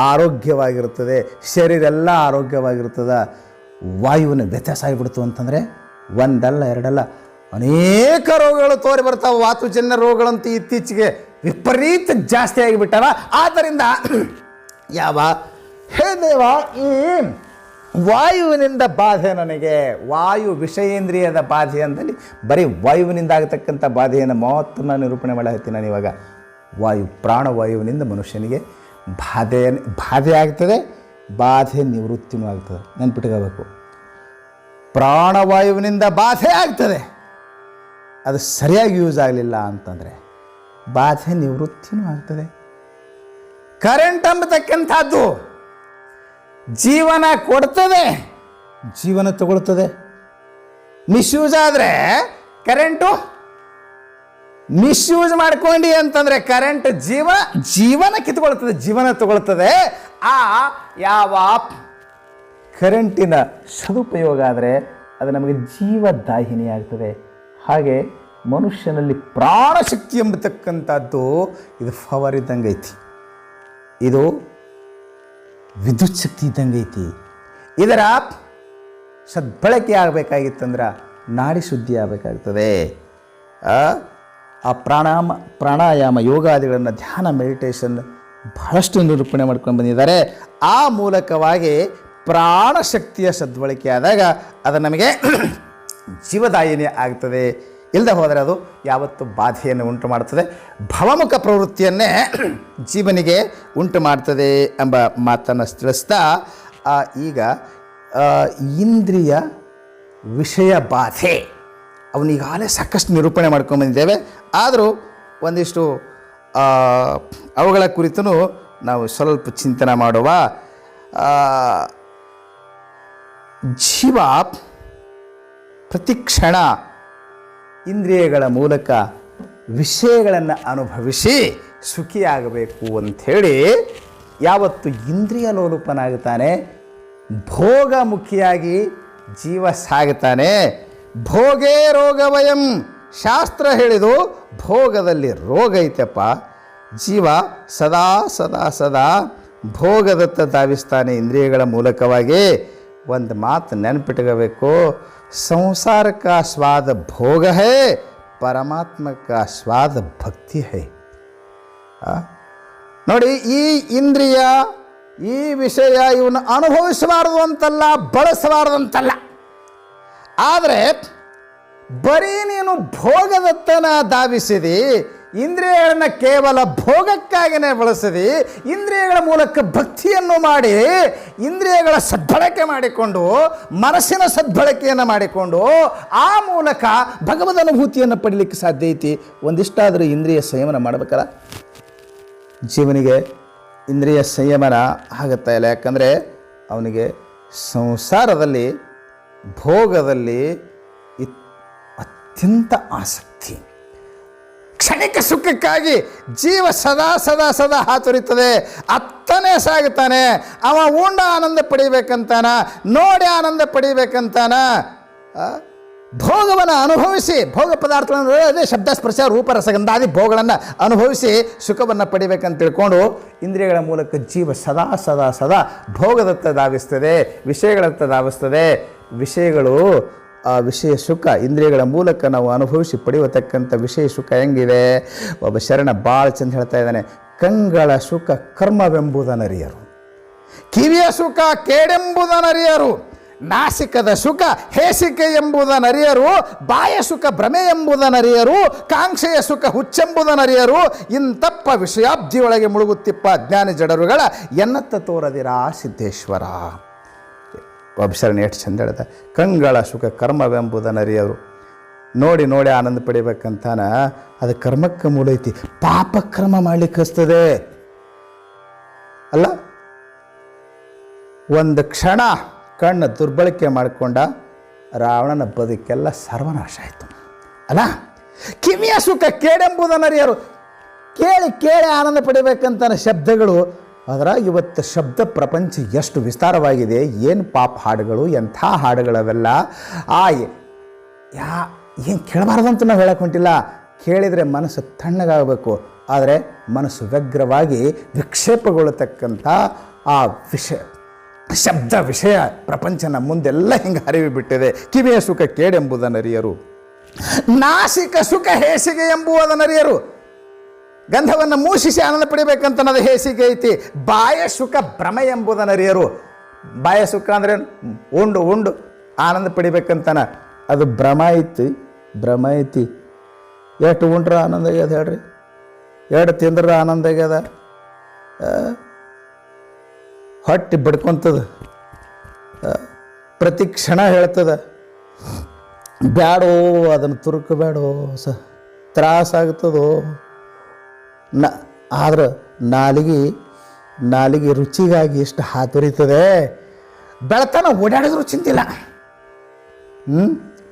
ಆರೋಗ್ಯವಾಗಿರ್ತದೆ, ಶರೀರ ಎಲ್ಲ ಆರೋಗ್ಯವಾಗಿರ್ತದೆ. ವಾಯುವಿನ ವ್ಯತ್ಯಾಸ ಆಗಿಬಿಡ್ತು ಅಂತಂದರೆ ಒಂದಲ್ಲ ಎರಡಲ್ಲ ಅನೇಕ ರೋಗಗಳು ತೋರಿ ಬರ್ತಾವೆ. ವಾತುಜನ್ಯ ರೋಗಗಳಂತೂ ಇತ್ತೀಚೆಗೆ ವಿಪರೀತ ಜಾಸ್ತಿ ಆಗಿಬಿಟ್ಟಾವ. ಆದ್ದರಿಂದ ಹೇ ದೇವ, ಈ ವಾಯುವಿನಿಂದ ಬಾಧೆ ನನಗೆ, ವಾಯು ವಿಷಯೇಂದ್ರಿಯದ ಬಾಧೆ ಅಂತಲ್ಲಿ ಬರೀ ವಾಯುವಿನಿಂದ ಆಗತಕ್ಕಂಥ ಬಾಧೆಯನ್ನು ಮಾತ್ರ ನಾನು ನಿರೂಪಣೆ ಮಾಡತ್ತೀನಿ. ನಾನು ಇವಾಗ ಪ್ರಾಣವಾಯುವಿನಿಂದ ಮನುಷ್ಯನಿಗೆ ಬಾಧೆ ಆಗ್ತದೆ, ಬಾಧೆ ನಿವೃತ್ತಿನೂ ಆಗ್ತದೆ. ನೆನ್ಪಿಟ್ಕೋಬೇಕು, ಪ್ರಾಣವಾಯುವಿನಿಂದ ಬಾಧೆ ಆಗ್ತದೆ, ಅದು ಸರಿಯಾಗಿ ಯೂಸ್ ಆಗಲಿಲ್ಲ ಅಂತಂದರೆ ಬಾಧೆ ನಿವೃತ್ತಿನೂ ಆಗ್ತದೆ. ಕರೆಂಟ್ ಅಂಬತಕ್ಕಂಥದ್ದು ಜೀವನ ಕೊಡ್ತದೆ, ಜೀವನ ತಗೊಳ್ತದೆ. ಮಿಸ್ಯೂಸ್ ಆದರೆ ಕರೆಂಟು ಮಿಸ್ಯೂಸ್ ಮಾಡ್ಕೊಂಡು ಅಂತಂದರೆ ಕರೆಂಟ್ ಜೀವನ ಕಿತ್ಕೊಳ್ತದೆ, ಜೀವನ ತಗೊಳ್ತದೆ. ಯಾವ ಕರೆಂಟಿನ ಸದುಪಯೋಗ ಆದರೆ ಅದು ನಮಗೆ ಜೀವದಾಹಿನಿ ಆಗ್ತದೆ. ಹಾಗೆ ಮನುಷ್ಯನಲ್ಲಿ ಪ್ರಾಣಶಕ್ತಿ ಎಂಬತಕ್ಕಂಥದ್ದು ಇದು ಪವರ್ ಇದ್ದಂಗೆ ಐತಿ, ಇದು ವಿದ್ಯುತ್ ಶಕ್ತಿ ಇದ್ದಂಗೆ ಐತಿ. ಇದರ ಸದ್ಬಳಕೆ ಆಗಬೇಕಾಗಿತ್ತಂದ್ರೆ ನಾಡಿ ಶುದ್ಧಿ ಆಗಬೇಕಾಗ್ತದೆ. ಆ ಪ್ರಾಣಾಯಾಮ ಯೋಗಾದಿಗಳನ್ನು ಧ್ಯಾನ ಮೆಡಿಟೇಷನ್ ಬಹಳಷ್ಟು ನಿರೂಪಣೆ ಮಾಡ್ಕೊಂಡು ಬಂದಿದ್ದಾರೆ. ಆ ಮೂಲಕವಾಗಿ ಪ್ರಾಣಶಕ್ತಿಯ ಸದ್ಬಳಕೆ ಆದಾಗ ಅದು ನಮಗೆ ಜೀವದಾಯಿನಿ ಆಗ್ತದೆ. ಇಲ್ಲದೆ ಹೋದರೆ ಅದು ಯಾವತ್ತು ಬಾಧೆಯನ್ನು ಉಂಟು ಮಾಡ್ತದೆ, ಭವಮುಖ ಪ್ರವೃತ್ತಿಯನ್ನೇ ಜೀವನಿಗೆ ಉಂಟು ಮಾಡ್ತದೆ ಎಂಬ ಮಾತನ್ನು ತಿಳಿಸ್ತಾ ಈಗ ಇಂದ್ರಿಯ ವಿಷಯ ಬಾಧೆ ಅವನಿಗಾಗಲೇ ಸಾಕಷ್ಟು ನಿರೂಪಣೆ ಮಾಡ್ಕೊಂಡ್ಬಂದಿದ್ದೇವೆ. ಆದರೂ ಒಂದಿಷ್ಟು ಅವುಗಳ ಕುರಿತು ನಾವು ಸ್ವಲ್ಪ ಚಿಂತನೆ ಮಾಡುವ. ಜೀವ ಪ್ರತಿಕ್ಷಣ ಇಂದ್ರಿಯಗಳ ಮೂಲಕ ವಿಷಯಗಳನ್ನು ಅನುಭವಿಸಿ ಸುಖಿಯಾಗಬೇಕು ಅಂಥೇಳಿ ಯಾವತ್ತು ಇಂದ್ರಿಯ ಲೋಲುಪನಾಗುತ್ತಾನೆ, ಭೋಗಮುಖಿಯಾಗಿ ಜೀವ ಸಾಗುತ್ತಾನೆ. ಭೋಗೇ ರೋಗವಯಂ, ಶಾಸ್ತ್ರ ಹೇಳಿದು ಭೋಗದಲ್ಲಿ ರೋಗ ಐತಪ್ಪ. ಜೀವ ಸದಾ ಸದಾ ಸದಾ ಭೋಗದತ್ತ ಧಾವಿಸ್ತಾನೆ ಇಂದ್ರಿಯಗಳ ಮೂಲಕವಾಗಿ. ಒಂದು ಮಾತು ನೆನಪಿಟ್ಕೋಬೇಕು, ಸಂಸಾರ ಕಾ ಸ್ವಾದ ಭೋಗ ಹೈ, ಪರಮಾತ್ಮ ಕಾ ಸ್ವಾದ ಭಕ್ತಿ ಹೈ. ನೋಡಿ, ಈ ಇಂದ್ರಿಯ ಈ ವಿಷಯ ಇವನ್ನ ಅನುಭವಿಸಬಾರ್ದು ಅಂತಲ್ಲ, ಬಳಸಬಾರ್ದು ಅಂತಲ್ಲ. ಆದರೆ ಬರೀ ನೀನು ಭೋಗದತ್ತನ ಧಾವಿಸಿದಿ, ಇಂದ್ರಿಯಗಳನ್ನು ಕೇವಲ ಭೋಗಕ್ಕಾಗಿಯೇ ಬಳಸಿದಿ, ಇಂದ್ರಿಯಗಳ ಮೂಲಕ ಭಕ್ತಿಯನ್ನು ಮಾಡಿ ಇಂದ್ರಿಯಗಳ ಸದ್ಬಳಕೆ ಮಾಡಿಕೊಂಡು ಮನಸ್ಸಿನ ಸದ್ಬಳಕೆಯನ್ನು ಮಾಡಿಕೊಂಡು ಆ ಮೂಲಕ ಭಗವದ್ ಅನುಭೂತಿಯನ್ನು ಪಡೀಲಿಕ್ಕೆ ಸಾಧ್ಯ ಐತಿ. ಒಂದಿಷ್ಟಾದರೂ ಇಂದ್ರಿಯ ಸಂಯಮನ ಮಾಡಬೇಕಲ್ಲ. ಜೀವನಿಗೆ ಇಂದ್ರಿಯ ಸಂಯಮನ ಆಗುತ್ತಾ ಇಲ್ಲ, ಯಾಕಂದರೆ ಅವನಿಗೆ ಸಂಸಾರದಲ್ಲಿ ಭೋಗದಲ್ಲಿ ಅತ್ಯಂತ ಆಸಕ್ತಿ. ಕ್ಷಣಿಕ ಸುಖಕ್ಕಾಗಿ ಜೀವ ಸದಾ ಸದಾ ಸದಾ ಹಾತೊರಿತದೆ, ಅತ್ತನೇ ಸಾಗುತ್ತಾನೆ. ಅವ ಉಂಡ ಆನಂದ ಪಡಿಬೇಕಂತಾನ, ನೋಡಿ ಆನಂದ ಪಡಿಬೇಕಂತಾನ. ಭೋಗವನ್ನು ಅನುಭವಿಸಿ, ಭೋಗ ಪದಾರ್ಥಗಳನ್ನು ಅದೇ ಶಬ್ದ ಸ್ಪರ್ಶ ರೂಪ ರಸಗಂಧಾದಿ ಭೋಗಗಳನ್ನು ಅನುಭವಿಸಿ ಸುಖವನ್ನು ಪಡಿಬೇಕಂತ ತಿಳ್ಕೊಂಡು ಇಂದ್ರಿಯಗಳ ಮೂಲಕ ಜೀವ ಸದಾ ಸದಾ ಸದಾ ಭೋಗದತ್ತ ಧಾವಿಸ್ತದೆ, ವಿಷಯಗಳತ್ತ ಧಾವಿಸ್ತದೆ. ವಿಷಯಗಳು ಆ ವಿಷಯ ಸುಖ ಇಂದ್ರಿಯಗಳ ಮೂಲಕ ನಾವು ಅನುಭವಿಸಿ ಪಡೆಯತಕ್ಕಂಥ ವಿಷಯ ಸುಖ ಹೆಂಗಿದೆ? ಒಬ್ಬ ಶರಣ ಭಾಳ ಚಂದ ಹೇಳ್ತಾ ಇದ್ದಾನೆ, ಕಂಗಳ ಸುಖ ಕರ್ಮವೆಂಬುದನರಿಯರು, ಕಿವಿಯ ಸುಖ ಕೇಡೆಂಬುದನರಿಯರು, ನಾಸಿಕದ ಸುಖ ಹೇಸಿಕೆ ಎಂಬುದನರಿಯರು, ಬಾಯ ಸುಖ ಭ್ರಮೆ ಎಂಬುದನರಿಯರು, ಕಾಂಕ್ಷೆಯ ಸುಖ ಹುಚ್ಚೆಂಬುದನರಿಯರು. ಇಂತಪ್ಪ ವಿಷಯಾಬ್ಧಿಯೊಳಗೆ ಮುಳುಗುತ್ತಿಪ್ಪ ಜ್ಞಾನಿ ಜಡರುಗಳ ಎನ್ನತ್ತ ತೋರದಿರಾ ಸಿದ್ದೇಶ್ವರ. ಒಬ್ಬ ಎಷ್ಟು ಚಂದ ಹೇಳ್ತಾರೆ, ಕಂಗಳ ಸುಖ ಕರ್ಮವೆಂಬುದನರಿಯರು. ನೋಡಿ ನೋಡಿ ಆನಂದ ಪಡಿಬೇಕಂತಾನ, ಅದು ಕರ್ಮಕ್ಕೆ ಮೂಲ ಐತಿ. ಪಾಪಕರ್ಮ ಮಾಡ್ಲಿಕ್ಕೆ ಹಸ್ತದೆ ಅಲ್ಲ. ಒಂದು ಕ್ಷಣ ಕಣ್ಣು ದುರ್ಬಳಕೆ ಮಾಡಿಕೊಂಡ ರಾವಣನ ಬದುಕೆಲ್ಲ ಸರ್ವನಾಶ ಆಯಿತು ಅಲ್ಲ. ಕಿವಿಯ ಸುಖ ಕೇಡೆಂಬುದನರಿಯರು, ಕೇಳಿ ಕೇಳಿ ಆನಂದ ಪಡಿಬೇಕಂತಾನೆ ಶಬ್ದಗಳು. ಅದ್ರಾಗ ಇವತ್ತು ಶಬ್ದ ಪ್ರಪಂಚ ಎಷ್ಟು ವಿಸ್ತಾರವಾಗಿದೆ, ಏನು ಪಾಪ ಹಾಡುಗಳು, ಎಂಥ ಹಾಡುಗಳವೆಲ್ಲ. ಏನು ಕೇಳಬಾರ್ದಂತ ನಾವು ಹೇಳಕ್ಕೆ ಹೊಂಟಿಲ್ಲ, ಕೇಳಿದರೆ ಮನಸ್ಸು ತಣ್ಣಗಾಗಬೇಕು. ಆದರೆ ಮನಸ್ಸು ವ್ಯಗ್ರವಾಗಿ ವಿಕ್ಷೇಪಗೊಳ್ಳತಕ್ಕಂಥ ಆ ಶಬ್ದ ವಿಷಯ ಪ್ರಪಂಚ ನಮ್ಮ ಮುಂದೆಲ್ಲ ಹಿಂಗೆ ಹರಿವಿ ಬಿಟ್ಟಿದೆ. ಕಿವಿಯ ಸುಖ ಕೇಡೆಂಬುದನರಿಯರು, ನಾಸಿಕ ಸುಖ ಹೇಸಿಗೆ ಎಂಬುದನರಿಯರು. ಗಂಧವನ್ನು ಮೂಷಿಸಿ ಆನಂದ ಪಡಿಬೇಕಂತನ್ನೋದು ಹೇಸಿಗೆ ಐತಿ. ಬಾಯ ಸುಖ ಭ್ರಮೆ ಎಂಬುದನರಿಯರು. ಬಾಯ ಸುಖ ಅಂದರೆ ಉಂಡು ಉಂಡು ಆನಂದ ಪಡಿಬೇಕಂತಾನ, ಅದು ಭ್ರಮ ಐತಿ. ಭ್ರಮ ಐತಿ. ಎಷ್ಟು ಉಂಡ್ರ ಆನಂದ ಆಗ್ಯದ ಹೇಳ್ರಿ, ಎರಡು ತಿಂದ್ರ ಆನಂದ ಆಗ್ಯದ. ಹೊಟ್ಟೆ ಬಡ್ಕೊತದ, ಪ್ರತಿ ಕ್ಷಣ ಹೇಳ್ತದ ಬ್ಯಾಡೋ, ಅದನ್ನು ತುರುಕಬೇಡೋ, ತ್ರಾಸಾಗ್ತದೋ. ಆದ್ರೆ ನಾಲಿಗೆ ನಾಲಿಗೆ ರುಚಿಗಾಗಿ ಎಷ್ಟು ಹಾತುರಿತದೆ, ಬೆಳತನ ಓಡಾಡಿದ್ರು ಚಿಂತಿಲ್ಲ,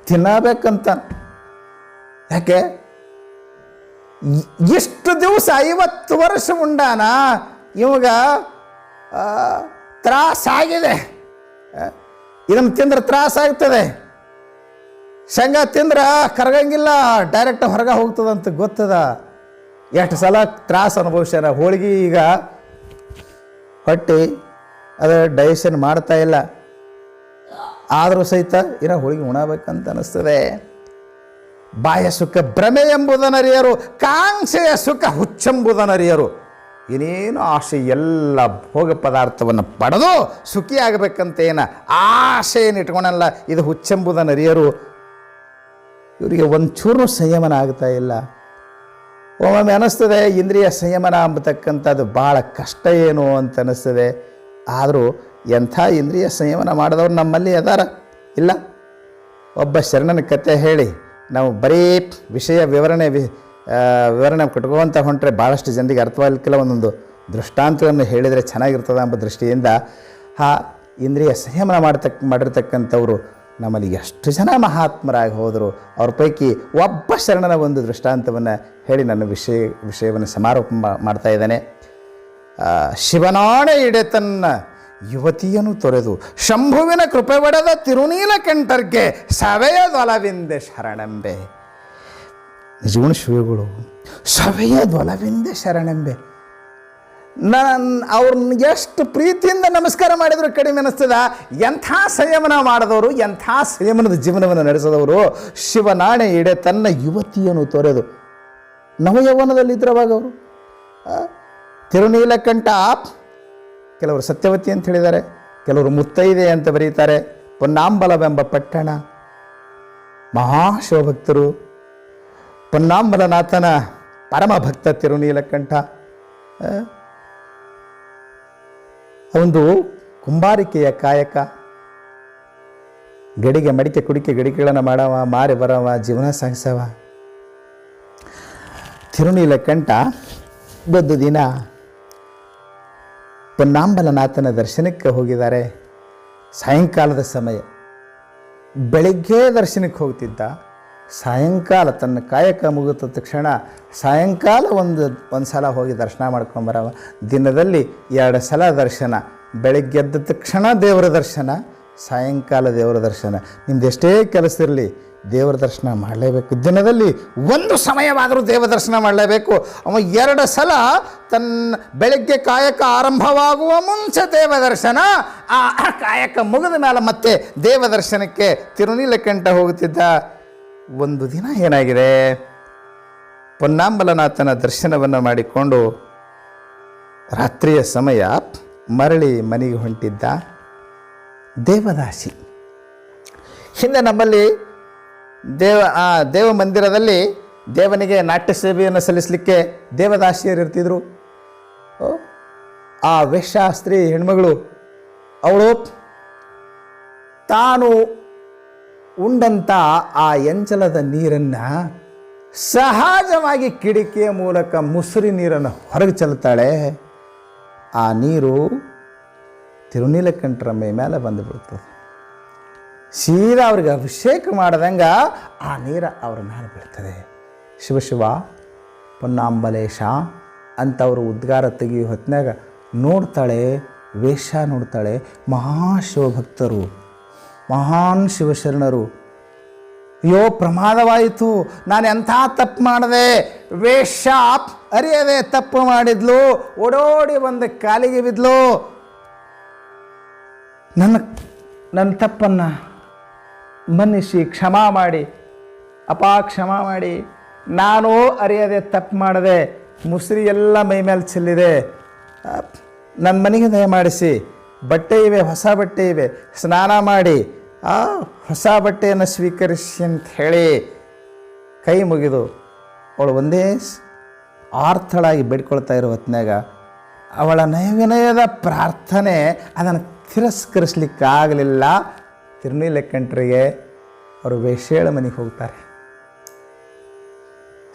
ತಿನ್ನಬೇಕಂತ. ಯಾಕೆ ಎಷ್ಟು ದಿವಸ 50 ವರ್ಷ ಉಂಡಾನ, ಇವಾಗ ತ್ರಾಸಾಗಿದೆ. ಇದನ್ನು ತಿಂದ್ರೆ ತ್ರಾಸಾಗ್ತದೆ, ಶೇಂಗಾ ತಿಂದ್ರೆ ಕರಗಂಗಿಲ್ಲ, ಡೈರೆಕ್ಟ್ ಹೊರಗೆ ಹೋಗ್ತದಂತ ಗೊತ್ತದ. ಎಷ್ಟು ಸಲ ತ್ರಾಸ ಅನುಭವಿಸ್ಯಾರ. ಹೋಳಿಗೆ ಈಗ ಹೊಟ್ಟೆ ಅದು ಡೈಜೆಷನ್ ಮಾಡ್ತಾ ಇಲ್ಲ, ಆದರೂ ಸಹಿತ ಇರೋ ಹೋಳಿಗೆ ಉಣಬೇಕಂತ ಅನ್ನಿಸ್ತದೆ. ಬಾಯ ಸುಖ ಭ್ರಮೆ ಎಂಬುದನ್ನರಿಯರು, ಕಾಂಕ್ಷೆಯ ಸುಖ ಹುಚ್ಚೆಂಬುದನ್ನರಿಯರು. ಏನೇನು ಆಸೆ ಎಲ್ಲ ಭೋಗ ಪದಾರ್ಥವನ್ನು ಪಡೆದು ಸುಖಿಯಾಗಬೇಕಂತ ಏನು ಆಸೆಯನ್ನು ಇಟ್ಕೊಂಡಲ್ಲ, ಇದು ಹುಚ್ಚೆಂಬುದನ್ನರಿಯರು. ಇವರಿಗೆ ಒಂಚೂರು ಸಂಯಮನ ಆಗ್ತಾ ಇಲ್ಲ. ಒಮ್ಮೊಮ್ಮೆ ಅನ್ನಿಸ್ತದೆ ಇಂದ್ರಿಯ ಸಂಯಮನ ಅಂಬತಕ್ಕಂಥದ್ದು ಭಾಳ ಕಷ್ಟ ಏನು ಅಂತ ಅನ್ನಿಸ್ತದೆ. ಆದರೂ ಎಂಥ ಇಂದ್ರಿಯ ಸಂಯಮನ ಮಾಡಿದವ್ರು ನಮ್ಮಲ್ಲಿ ಅದಾರ? ಇಲ್ಲ. ಒಬ್ಬ ಶರಣನ ಕತೆ ಹೇಳಿ ನಾವು ಬರೀ ವಿಷಯ ವಿವರಣೆ ಕಟ್ಕೋವಂತ ಹೊಂಟ್ರೆ ಭಾಳಷ್ಟು ಜನರಿಗೆ ಅರ್ಥವಾಗಲಿಕ್ಕಿಲ್ಲ. ಒಂದೊಂದು ದೃಷ್ಟಾಂತಗಳನ್ನು ಹೇಳಿದರೆ ಚೆನ್ನಾಗಿರ್ತದೆ ಎಂಬ ದೃಷ್ಟಿಯಿಂದ ಇಂದ್ರಿಯ ಸಂಯಮನ ಮಾಡಿರ್ತಕ್ಕಂಥವ್ರು ನಮ್ಮಲ್ಲಿ ಎಷ್ಟು ಜನ ಮಹಾತ್ಮರಾಗಿ ಹೋದರು. ಅವ್ರ ಪೈಕಿ ಒಬ್ಬ ಶರಣನ ಒಂದು ದೃಷ್ಟಾಂತವನ್ನು ಹೇಳಿ ನನ್ನ ವಿಷಯವನ್ನು ಸಮಾರೋಪ ಮಾಡ್ತಾ ಇದ್ದಾನೆ. ಶಿವನಾಣೆ ಇಡೆ ತನ್ನ ಯುವತಿಯನ್ನು ತೊರೆದು ಶಂಭುವಿನ ಕೃಪೆ ಒಡೆದ ತಿರುನೀಲಕಂಠರ್ಗೆ ಸವೆಯದೊಲವಿಂದೆ ಶರಣೆಂಬೆ. ನಿಜಗುಣ ಶಿವಗಳು ಸವೆಯದೊಲವಿಂದೆ ಶರಣೆಂಬೆ. ಅವ್ರನ್ನ ಎಷ್ಟು ಪ್ರೀತಿಯಿಂದ ನಮಸ್ಕಾರ ಮಾಡಿದ್ರು ಕಡಿಮೆ ಅನ್ನಿಸ್ತದ. ಎಂಥ ಸಂಯಮನ ಮಾಡಿದವರು, ಎಂಥ ಸಂಯಮನದ ಜೀವನವನ್ನು ನಡೆಸಿದವರು. ಶಿವನಾಣೆ ಇಡೆ ತನ್ನ ಯುವತಿಯನ್ನು ತೊರೆದು, ನವಯೌವನದಲ್ಲಿದ್ದರವಾಗ ಅವರು ತಿರುನೀಲಕಂಠ. ಕೆಲವರು ಸತ್ಯವತಿ ಅಂತ ಹೇಳಿದ್ದಾರೆ, ಕೆಲವರು ಮುತ್ತೈದೆ ಅಂತ ಬರೀತಾರೆ. ಪೊನ್ನಾಂಬಲವೆಂಬ ಪಟ್ಟಣ, ಮಹಾಶಿವಭಕ್ತರು, ಪೊನ್ನಾಂಬಲನಾಥನ ಪರಮ ಭಕ್ತ ತಿರುನೀಲಕಂಠ. ಒಂದು ಕುಂಬಾರಿಕೆಯ ಕಾಯಕ, ಗಡಿಗೆ ಮಡಿಕೆ ಕುಡಿಕೆ ಗಡಿಗೆಗಳನ್ನು ಮಾಡವ, ಮಾರಿ ಬರವ, ಜೀವನ ಸಾಗಿಸವ. ತಿರುನೀಲಕಂಠ ಒಂದು ದಿನ ಪೊನ್ನಾಂಬಲನಾಥನ ದರ್ಶನಕ್ಕೆ ಹೋಗಿದ್ದಾರೆ. ಸಾಯಂಕಾಲದ ಸಮಯ. ಬೆಳಿಗ್ಗೆ ದರ್ಶನಕ್ಕೆ ಹೋಗ್ತಿದ್ದ, ಸಾಯಂಕಾಲ ತನ್ನ ಕಾಯಕ ಮುಗಿದ ತಕ್ಷಣ ಸಾಯಂಕಾಲ ಒಂದು ಸಲ ಹೋಗಿ ದರ್ಶನ ಮಾಡ್ಕೊಂಬರವ. ದಿನದಲ್ಲಿ 2 ಸಲ ದರ್ಶನ, ಬೆಳಿಗ್ಗೆ ಎದ್ದ ತಕ್ಷಣ ದೇವರ ದರ್ಶನ, ಸಾಯಂಕಾಲ ದೇವರ ದರ್ಶನ. ನಿಮ್ದು ಎಷ್ಟೇ ಕೆಲಸ ಇರಲಿ ದೇವರ ದರ್ಶನ ಮಾಡಲೇಬೇಕು. ದಿನದಲ್ಲಿ 1 ಸಮಯವಾದರೂ ದೇವ ದರ್ಶನ ಮಾಡಲೇಬೇಕು. ಅವ 2 ಸಲ ತನ್ನ ಬೆಳಗ್ಗೆ ಕಾಯಕ ಆರಂಭವಾಗುವ ಮುಂಚೆ ದೇವ ದರ್ಶನ, ಆ ಕಾಯಕ ಮುಗಿದ ಮೇಲೆ ಮತ್ತೆ ದೇವ ದರ್ಶನಕ್ಕೆ ತಿರುನೀಲಕಂಠ ಹೋಗುತ್ತಿದ್ದ. ಒಂದು ದಿನ ಏನಾಗಿದೆ, ಪೊನ್ನಾಂಬಲನಾಥನ ದರ್ಶನವನ್ನು ಮಾಡಿಕೊಂಡು ರಾತ್ರಿಯ ಸಮಯ ಮರಳಿ ಮನೆಗೆ ಹೊಂಟಿದ್ದ. ದೇವದಾಸಿ. ಹಿಂದೆ ನಮ್ಮಲ್ಲಿ ದೇವ ಮಂದಿರದಲ್ಲಿ ದೇವನಿಗೆ ನಾಟ್ಯ ಸೇವೆಯನ್ನು ಸಲ್ಲಿಸಲಿಕ್ಕೆ ದೇವದಾಸಿಯರು ಇರ್ತಿದ್ರು. ಆ ವೇಶ್ಯಾಸ್ತ್ರೀ ಹೆಣ್ಮಗಳು ಅವಳು ತಾನು ಉಂಡಂಥ ಆ ಎಂಚಲದ ನೀರನ್ನು ಸಹಜವಾಗಿ ಕಿಡಿಕೆಯ ಮೂಲಕ ಮುಸುರಿ ನೀರನ್ನು ಹೊರಗೆ ಚೆಲ್ತಾಳೆ. ಆ ನೀರು ತಿರುನೀಲಕಂಠರ ಮೈ ಮೇಲೆ ಬಂದುಬಿಡ್ತದೆ. ಸೀದಾ ಅವ್ರಿಗೆ ಅಭಿಷೇಕ ಮಾಡ್ದಂಗೆ ಆ ನೀರು ಅವ್ರ ಮೇಲೆ ಬೀಳ್ತದೆ. ಶಿವಶಿವ ಪೊನ್ನಾಂಬಲೇಶ ಅಂತ ಅವರು ಉದ್ಗಾರ ತೆಗಿಯೋ ಹೊತ್ತಿನಾಗ ನೋಡ್ತಾಳೆ, ವೇಶ್ಯ ನೋಡ್ತಾಳೆ. ಮಹಾಶಿವಭಕ್ತರು, ಮಹಾನ್ ಶಿವಶರಣರು. ಅಯ್ಯೋ ಪ್ರಮಾದವಾಯಿತು, ನಾನು ಎಂಥ ತಪ್ಪು ಮಾಡಿದೆ. ವೇಶ್ಯ ಅರಿಯದೆ ತಪ್ಪು ಮಾಡಿದ್ಲು, ಓಡೋಡಿ ಬಂದು ಕಾಲಿಗೆ ಬಿದ್ಲು. ನನ್ನ ತಪ್ಪನ್ನು ಮನ್ನಿಸಿ ಕ್ಷಮಾ ಮಾಡಿ, ಕ್ಷಮಾ ಮಾಡಿ. ನಾನು ಅರಿಯದೆ ತಪ್ಪು ಮಾಡಿದೆ, ಮುಸುರಿ ಎಲ್ಲ ಮೈ ಮೇಲೆ ಚೆಲ್ಲಿದೆ. ನನ್ನ ಮನೆಗೆ ದಯಮಾಡಿಸಿ, ಬಟ್ಟೆ ಇವೆ, ಹೊಸ ಬಟ್ಟೆ ಇವೆ, ಸ್ನಾನ ಮಾಡಿ ಆ ಹೊಸ ಬಟ್ಟೆಯನ್ನು ಸ್ವೀಕರಿಸಿ ಅಂತ ಹೇಳಿ ಕೈ ಮುಗಿದು ಅವಳು ಒಂದೇ ಆರ್ಥಳಾಗಿ ಬೇಡ್ಕೊಳ್ತಾ ಇರೋ ಹೊತ್ತಿನಾಗ ಅವಳ ನಯವಿನಯದ ಪ್ರಾರ್ಥನೆ ಅದನ್ನು ತಿರಸ್ಕರಿಸ್ಲಿಕ್ಕಾಗಲಿಲ್ಲ. ತಿರುನೀಲಕಂಠರಿಗೆ ಅವರು ವೇಶ್ಯೆಳ ಮನೆಗೆ ಹೋಗ್ತಾರೆ,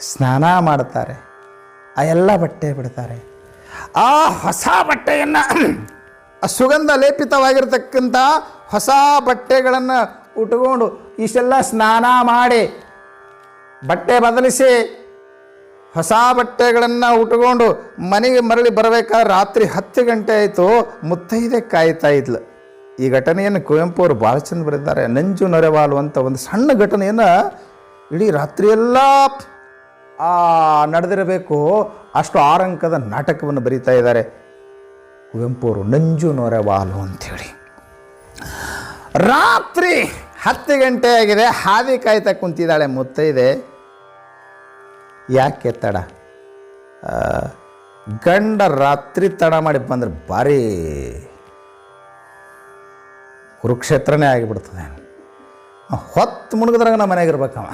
ಸ್ನಾನ ಮಾಡ್ತಾರೆ, ಆ ಎಲ್ಲ ಬಟ್ಟೆ ಬಿಡ್ತಾರೆ. ಆ ಹೊಸ ಬಟ್ಟೆಯನ್ನು, ಸುಗಂಧ ಲೇಪಿತವಾಗಿರ್ತಕ್ಕಂಥ ಹೊಸ ಬಟ್ಟೆಗಳನ್ನು ಉಟ್ಕೊಂಡು ಇಷ್ಟೆಲ್ಲ ಸ್ನಾನ ಮಾಡಿ ಬಟ್ಟೆ ಬದಲಿಸಿ ಹೊಸ ಬಟ್ಟೆಗಳನ್ನು ಉಟ್ಕೊಂಡು ಮನೆಗೆ ಮರಳಿ ಬರಬೇಕಾದ್ರೆ ರಾತ್ರಿ 10 ಗಂಟೆ ಆಯಿತು. ಮುತ್ತೈದೆ ಕಾಯ್ತಾ ಇದ್ಲು. ಈ ಘಟನೆಯನ್ನು ಕುವೆಂಪು ಅವರು ಭಾಳ ಚಂದ ಬರೆದಿದ್ದಾರೆ. ನಂಜು ನೊರೆವಾಲು ಅಂತ ಒಂದು ಸಣ್ಣ ಘಟನೆಯನ್ನು ಇಡೀ ರಾತ್ರಿಯೆಲ್ಲ ನಡೆದಿರಬೇಕು, ಅಷ್ಟು 6 ಅಂಕದ ನಾಟಕವನ್ನು ಬರೀತಾ ಇದ್ದಾರೆ ಕುವೆಂಪು ಅವರು. ನಂಜು ನೊರೆವಾಲು ಅಂಥೇಳಿ. ರಾತ್ರಿ 10 ಗಂಟೆ ಆಗಿದೆ, ಹಾದಿ ಕಾಯ್ತಾ ಕುಂತಿದ್ದಾಳೆ ಮುತ್ತೈದೆ. ಯಾಕೆ ತಡ? ಗಂಡ ರಾತ್ರಿ ತಡ ಮಾಡಿ ಬಂದ್ರೆ ಭಾರಿ ಕುರುಕ್ಷೇತ್ರನೇ ಆಗಿಬಿಡ್ತದೆ. ಹೊತ್ತು ಮುಳುಗಿದ್ರಾಗ ನಮ್ಮ ಮನೆಗೆ ಇರ್ಬೇಕವ.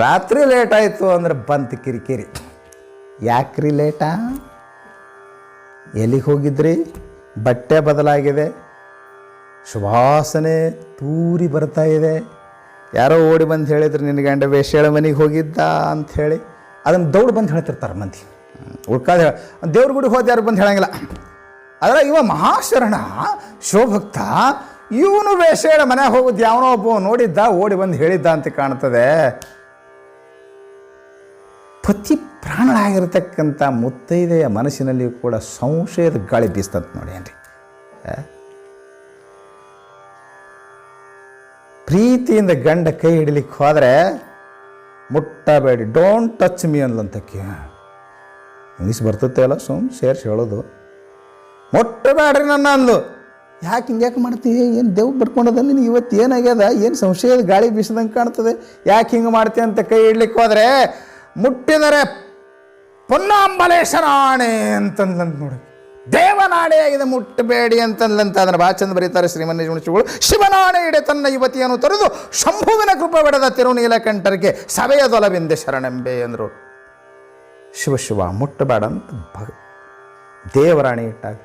ರಾತ್ರಿ ಲೇಟ್ ಆಯಿತು ಅಂದರೆ ಬಂತು ಕಿರಿಕಿರಿ. ಯಾಕ್ರಿ ಲೇಟಾ? ಎಲ್ಲಿಗೆ ಹೋಗಿದ್ರಿ? ಬಟ್ಟೆ ಬದಲಾಗಿದೆ, ಸುವಾಸನೆ ತೂರಿ ಬರ್ತಾ ಇದೆ. ಯಾರೋ ಓಡಿ ಬಂದು ಹೇಳಿದ್ರು ನಿನ್ನ ಗಂಡ ವೇಶ್ಯಾಳ ಮನೆಗೆ ಹೋಗಿದ್ದ ಅಂಥೇಳಿ. ಅದನ್ನು ದೌಡ್ ಬಂದು ಹೇಳ್ತಿರ್ತಾರೆ ಮಂದಿ. ಉಳ್ಕಾದ ದೇವ್ರ ಗುಡಿಗೆ ಹೋದ ಯಾರು ಬಂದು ಹೇಳಂಗಿಲ್ಲ. ಆದರೆ ಇವ ಮಹಾಶರಣ ಶಿವಭಕ್ತ, ಇವನು ವೇಶ್ಯಾಳ ಮನೆಗೆ ಹೋಗೋದು ಯಾವನೋ ಒಬ್ಬ ನೋಡಿದ್ದ, ಓಡಿ ಬಂದು ಹೇಳಿದ್ದ ಅಂತ ಕಾಣ್ತದೆ. ಪತಿ ಪ್ರಾಣಳಾಗಿರ್ತಕ್ಕಂಥ ಮುತ್ತೈದೆಯ ಮನಸ್ಸಿನಲ್ಲಿಯೂ ಕೂಡ ಸಂಶಯದ ಗಾಳಿ ಬೀಸ್ತಂತ ನೋಡಿ. ಏನ್ರಿ ಪ್ರೀತಿಯಿಂದ ಗಂಡ ಕೈ ಹಿಡಿಲಿಕ್ಕೆ ಹೋದರೆ ಮುಟ್ಟಬೇಡಿ, ಡೋಂಟ್ ಟಚ್ ಮೀ ಅನ್ಲಂತಕ್ಕೆ ಇಂಗ್ಲೀಷ್ ಬರ್ತೈತೆ ಅಲ್ಲ, ಸೇರಿಸಿ ಹೇಳೋದು. ಮುಟ್ಟಬೇಡ್ರಿ ನನ್ನ ಅಂದ್ಲು. ಯಾಕೆ ಹಿಂಗ್ಯಾಕೆ ಮಾಡ್ತೀವಿ? ಏನು ದೇವ್ ಬರ್ಕೊಂಡದ ನಿನಗೆ ಇವತ್ತು ಏನಾಗ್ಯದ? ಏನು ಸಂಶಯದ ಗಾಳಿ ಬೀಸದಂಗೆ ಕಾಣ್ತದೆ? ಯಾಕೆ ಹಿಂಗೆ ಮಾಡ್ತೀವಿ ಅಂತ ಕೈ ಹಿಡ್ಲಿಕ್ಕೆ ಹೋದರೆ ಮುಟ್ಟಿದರೆ ಪೊನ್ನಾಂಬಲೇಶನ ಆಣೆ ಅಂತಂದಂತ ನೋಡಿ. ದೇವನಾಣೆ ಆಗಿದೆ, ಮುಟ್ಟಬೇಡಿ ಅಂತಂದಂತ ಅದನ್ನು ಭಾಳ ಚಂದ ಬರೀತಾರೆ ಶ್ರೀಮನ್ನಿಜುಣಿಸಿಗಳು. ಶಿವನಾಣೆ ಇಡೆ ತನ್ನ ಯುವತಿಯನ್ನು ತೊರೆದು ಶಂಭುವಿನ ಕೃಪವೆಡದ ತಿರುನೀಲಕಂಠರಿಗೆ ಸಭೆಯದೊಲವೆಂದೆ ಶರಣೆಂಬೆ ಅಂದರು. ಶಿವ ಮುಟ್ಟಬೇಡ ಅಂತ ದೇವರಾಣಿ ಇಟ್ಟಾಗ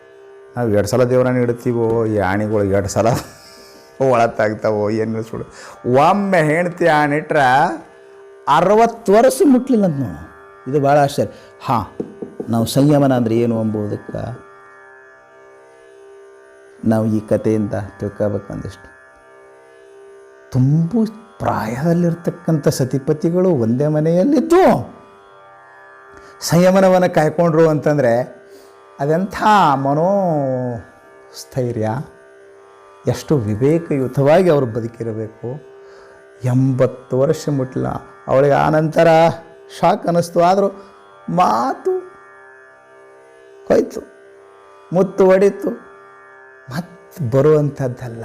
ನಾವು 2 ಸಲ ದೇವರಾಣಿ ಇಡ್ತೀವೋ, ಈ ಆಣಿಗಳು 2 ಸಲ ಒಳತ್ತಾಗ್ತಾವೋ ಏನು ಸುಡು. ಒಮ್ಮೆ ಹೆಣ್ತಿ ಆಣಿಟ್ರೆ 60 ವರ್ಷ ಮುಟ್ಲಿಲ್ಲ ಅಂತ ನಾವು. ಇದು ಭಾಳ ಆಶ್ಚರ್ಯ. ಹಾಂ, ನಾವು ಸಂಯಮನ ಅಂದರೆ ಏನು ಎಂಬುದಕ್ಕೆ ನಾವು ಈ ಕಥೆಯಿಂದ ತಿಳ್ಕೋಬೇಕಂದಿಷ್ಟು. ತುಂಬ ಪ್ರಾಯದಲ್ಲಿರ್ತಕ್ಕಂಥ ಸತಿಪತಿಗಳು ಒಂದೇ ಮನೆಯಲ್ಲಿದ್ದು ಸಂಯಮನವನ್ನು ಕಾಯ್ಕೊಂಡ್ರು ಅಂತಂದರೆ ಅದೆಂಥ ಮನೋಸ್ಥೈರ್ಯ, ಎಷ್ಟು ವಿವೇಕಯುತವಾಗಿ ಅವರು ಬದುಕಿರಬೇಕು. 80 ವರ್ಷ ಮುಟ್ಲಿಲ್ಲ ಅವಳಿಗೆ. ಆನಂತರ ಶಾಕ್ ಅನ್ನಿಸ್ತು. ಆದರೂ ಮಾತು ಹೋಯ್ತು, ಮುತ್ತು ಹೊಡಿತು, ಮತ್ತೆ ಬರುವಂಥದ್ದಲ್ಲ.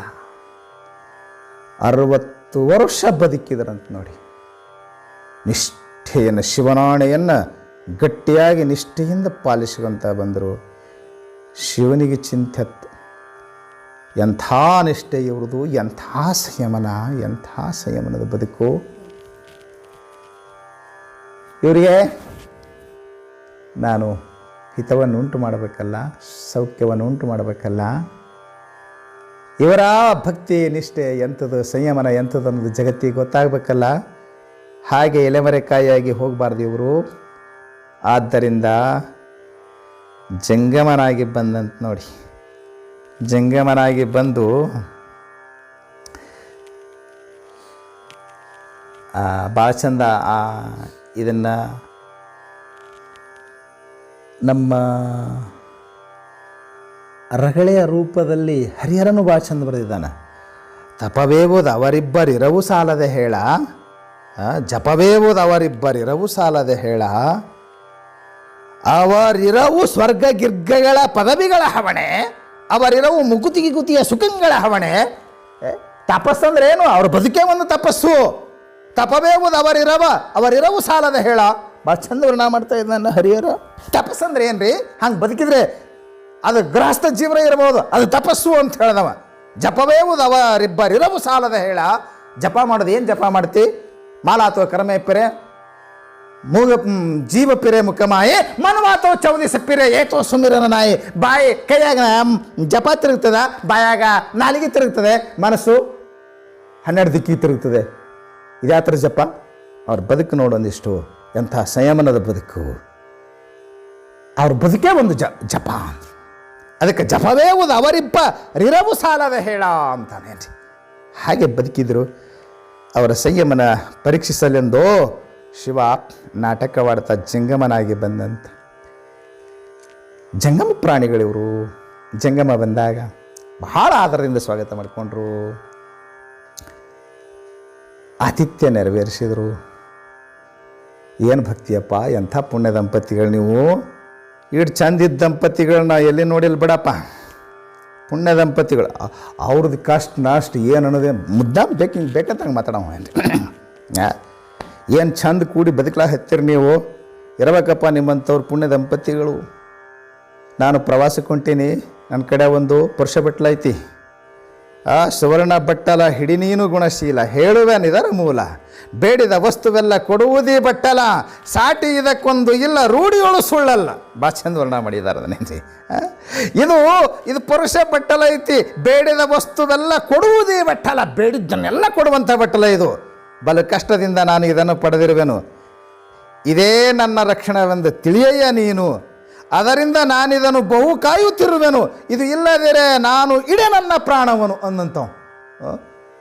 60 ವರ್ಷ ಬದುಕಿದ್ರಂತ ನೋಡಿ. ನಿಷ್ಠೆಯನ್ನು, ಶಿವನಾಣೆಯನ್ನು ಗಟ್ಟಿಯಾಗಿ ನಿಷ್ಠೆಯಿಂದ ಪಾಲಿಸುವಂತ ಬಂದರು. ಶಿವನಿಗೆ ಚಿಂತೆತ್ತು, ಎಂಥ ನಿಷ್ಠೆ ಇವ್ರದು, ಎಂಥ ಸಂಯಮನ, ಎಂಥ ಸಂಯಮನದ ಬದುಕು. ಇವರಿಗೆ ನಾನು ಹಿತವನ್ನು ಉಂಟು ಮಾಡಬೇಕಲ್ಲ, ಸೌಖ್ಯವನ್ನು ಉಂಟು ಮಾಡಬೇಕಲ್ಲ. ಇವರ ಭಕ್ತಿ ನಿಷ್ಠೆ ಎಂಥದ್ದು, ಸಂಯಮನ ಎಂಥದ್ದು ಅನ್ನೋದು ಜಗತ್ತಿಗೆ ಗೊತ್ತಾಗಬೇಕಲ್ಲ. ಹಾಗೆ ಎಲೆಮರೆಕಾಯಿಯಾಗಿ ಹೋಗಬಾರ್ದು ಇವರು. ಆದ್ದರಿಂದ ಜಂಗಮನಾಗಿ ಬಂದಂತ ನೋಡಿ. ಜಂಗಮನಾಗಿ ಬಂದು ಭಾಳ ಚಂದ ಇದನ್ನು ನಮ್ಮ ರಗಳೆಯ ರೂಪದಲ್ಲಿ ಹರಿಹರನು ಭಾಳ ಚಂದ ಬರೆದಿದ್ದಾನೆ. ತಪವೇವುದು ಅವರಿಬ್ಬರಿರವು ಸಾಲದೆ ಹೇಳ, ಜಪವೇವುದು ಅವರಿಬ್ಬರಿರವು ಸಾಲದೆ ಹೇಳ, ಅವರಿರವು ಸ್ವರ್ಗ ಗಿರ್ಗಗಳ ಪದವಿಗಳ ಹವಣೆ, ಅವರಿರವು ಮುಕುತಿ ಗಿಗುತಿಯ ಸುಖಗಳ ಹವಣೆ. ತಪಸ್ಸಂದ್ರೆ ಏನು? ಅವ್ರ ಬದುಕೇ ಒಂದು ತಪಸ್ಸು. ತಪವೇವುದು ಅವರಿರವು ಸಾಲದ ಹೇಳ. ಭಾಳ ಚಂದ ವರ್ಣ ಮಾಡ್ತಾ ಇದ್ದಾನೆ ಹರಿಹರ. ತಪಸ್ಸಂದ್ರೆ ಏನ್ರಿ? ಹಂಗೆ ಬದುಕಿದ್ರೆ ಅದು ಗೃಹಸ್ಥ ಜೀವನ ಇರ್ಬೋದು, ಅದು ತಪಸ್ಸು ಅಂತ ಹೇಳ್ದವ. ಜಪವೇವುದು ಅವರಿಬ್ಬರಿರವು ಸಾಲದ ಹೇಳ. ಜಪ ಮಾಡೋದು ಏನು ಜಪ ಮಾಡ್ತಿ? ಮಾಲಾತೋ ಕರ್ಮೆ ಪಿರೆ ಮೂಗ ಜೀವ ಪಿರೆ ಮುಖಮಾಯೆ ಮನವಾತೋ ಚೌದಿಸ ಪಿರೆ ಏತೋ ಸುಮಿರನ ನಾಯಿ. ಬಾಯಿ ಕೈಯಾಗ ಜಪ ತಿರುಗ್ತದ, ಬಾಯಾಗ ನಾಲಿಗೆ ತಿರುಗ್ತದೆ, ಮನಸ್ಸು 12 ದಿಕ್ಕಿಗೆ ತಿರುಗ್ತದೆ. ಇದ್ಯಾ ಥರ ಜಪ? ಅವ್ರ ಬದುಕು ನೋಡೊಂದಿಷ್ಟು ಎಂಥ ಸಂಯಮನದ ಬದುಕು. ಅವ್ರ ಬದುಕೇ ಒಂದು ಜಪ ಅಂದರು. ಅದಕ್ಕೆ ಜಪವೇ ಒಂದು ಅವರಿಬ್ಬ ರಿರವು ಸಾಲದ ಹೇಳ ಅಂತಾನೆ. ಹಾಗೆ ಬದುಕಿದ್ರು. ಅವರ ಸಂಯಮನ ಪರೀಕ್ಷಿಸಲೆಂದೋ ಶಿವ ನಾಟಕವಾಡ್ತಾ ಜಂಗಮನಾಗಿ ಬಂದಂತ. ಜಂಗಮ ಪ್ರಾಣಿಗಳಿವರು. ಜಂಗಮ ಬಂದಾಗ ಬಹಳ ಆದರದಿಂದ ಸ್ವಾಗತ ಮಾಡಿಕೊಂಡ್ರು, ಆತಿಥ್ಯ ನೆರವೇರಿಸಿದರು. ಏನು ಭಕ್ತಿಯಪ್ಪ, ಎಂಥ ಪುಣ್ಯ ದಂಪತಿಗಳು ನೀವು. ಇಷ್ಟು ಚಂದಿದ್ದ ದಂಪತಿಗಳನ್ನ ಎಲ್ಲಿ ನೋಡಿಲ್ಲ ಬಿಡಪ್ಪ. ಪುಣ್ಯ ದಂಪತಿಗಳು ಅವ್ರದ್ದು ಕಷ್ಟ ನಷ್ಟ ಏನು ಅನ್ನೋದೇ ಮುದ್ದಾಮ್ ಬೇಕಂತಂಗೆ ಮಾತಾಡೋ ಏನು ಚಂದ ಕೂಡಿ ಬದುಕಲಾಗ ಹತ್ತಿರ ನೀವು. ಇರಬೇಕಪ್ಪ ನಿಮ್ಮಂಥವ್ರು ಪುಣ್ಯ ದಂಪತಿಗಳು. ನಾನು ಪ್ರವಾಸಕ್ಕೆ ಹೊಂಟೀನಿ. ನನ್ನ ಕಡೆ ಒಂದು ಪುರುಷ ಬಟ್ಟಲ ಐತಿ. ಆ ಸುವರ್ಣ ಬಟ್ಟಲ ಹಿಡಿ ನೀನು ಗುಣಶೀಲ, ಹೇಳುವೆನಿದರ ಮೂಲ. ಬೇಡಿದ ವಸ್ತುವೆಲ್ಲ ಕೊಡುವುದೇ ಬಟ್ಟಲ, ಸಾಟಿ ಇದಕ್ಕೊಂದು ಇಲ್ಲ ರೂಢಿಯೊಳು ಸುಳ್ಳಲ್ಲ. ಭಾಳ ಚಂದ ವರ್ಣ ಮಾಡಿದ್ದಾರೆ ಅದನ್ನೇನ್ರಿ. ಇದು ಪುರುಷ ಬಟ್ಟಲ ಐತಿ. ಬೇಡಿದ ವಸ್ತುವೆಲ್ಲ ಕೊಡುವುದೇ ಬಟ್ಟಲ, ಬೇಡಿದ್ದನ್ನೆಲ್ಲ ಕೊಡುವಂಥ ಬಟ್ಟಲ ಇದು. ಬಲು ಕಷ್ಟದಿಂದ ನಾನು ಇದನ್ನು ಪಡೆದಿರುವೆನು, ಇದೇ ನನ್ನ ರಕ್ಷಣೆವೆಂದು ತಿಳಿಯಯ್ಯ ನೀನು. ಅದರಿಂದ ನಾನಿದನ್ನು ಬಹು ಕಾಯುತ್ತಿರುವೆನು, ಇದು ಇಲ್ಲದಿರೇ ನಾನು ಇಡೇ ನನ್ನ ಪ್ರಾಣವನು ಅನ್ನಂಥವು.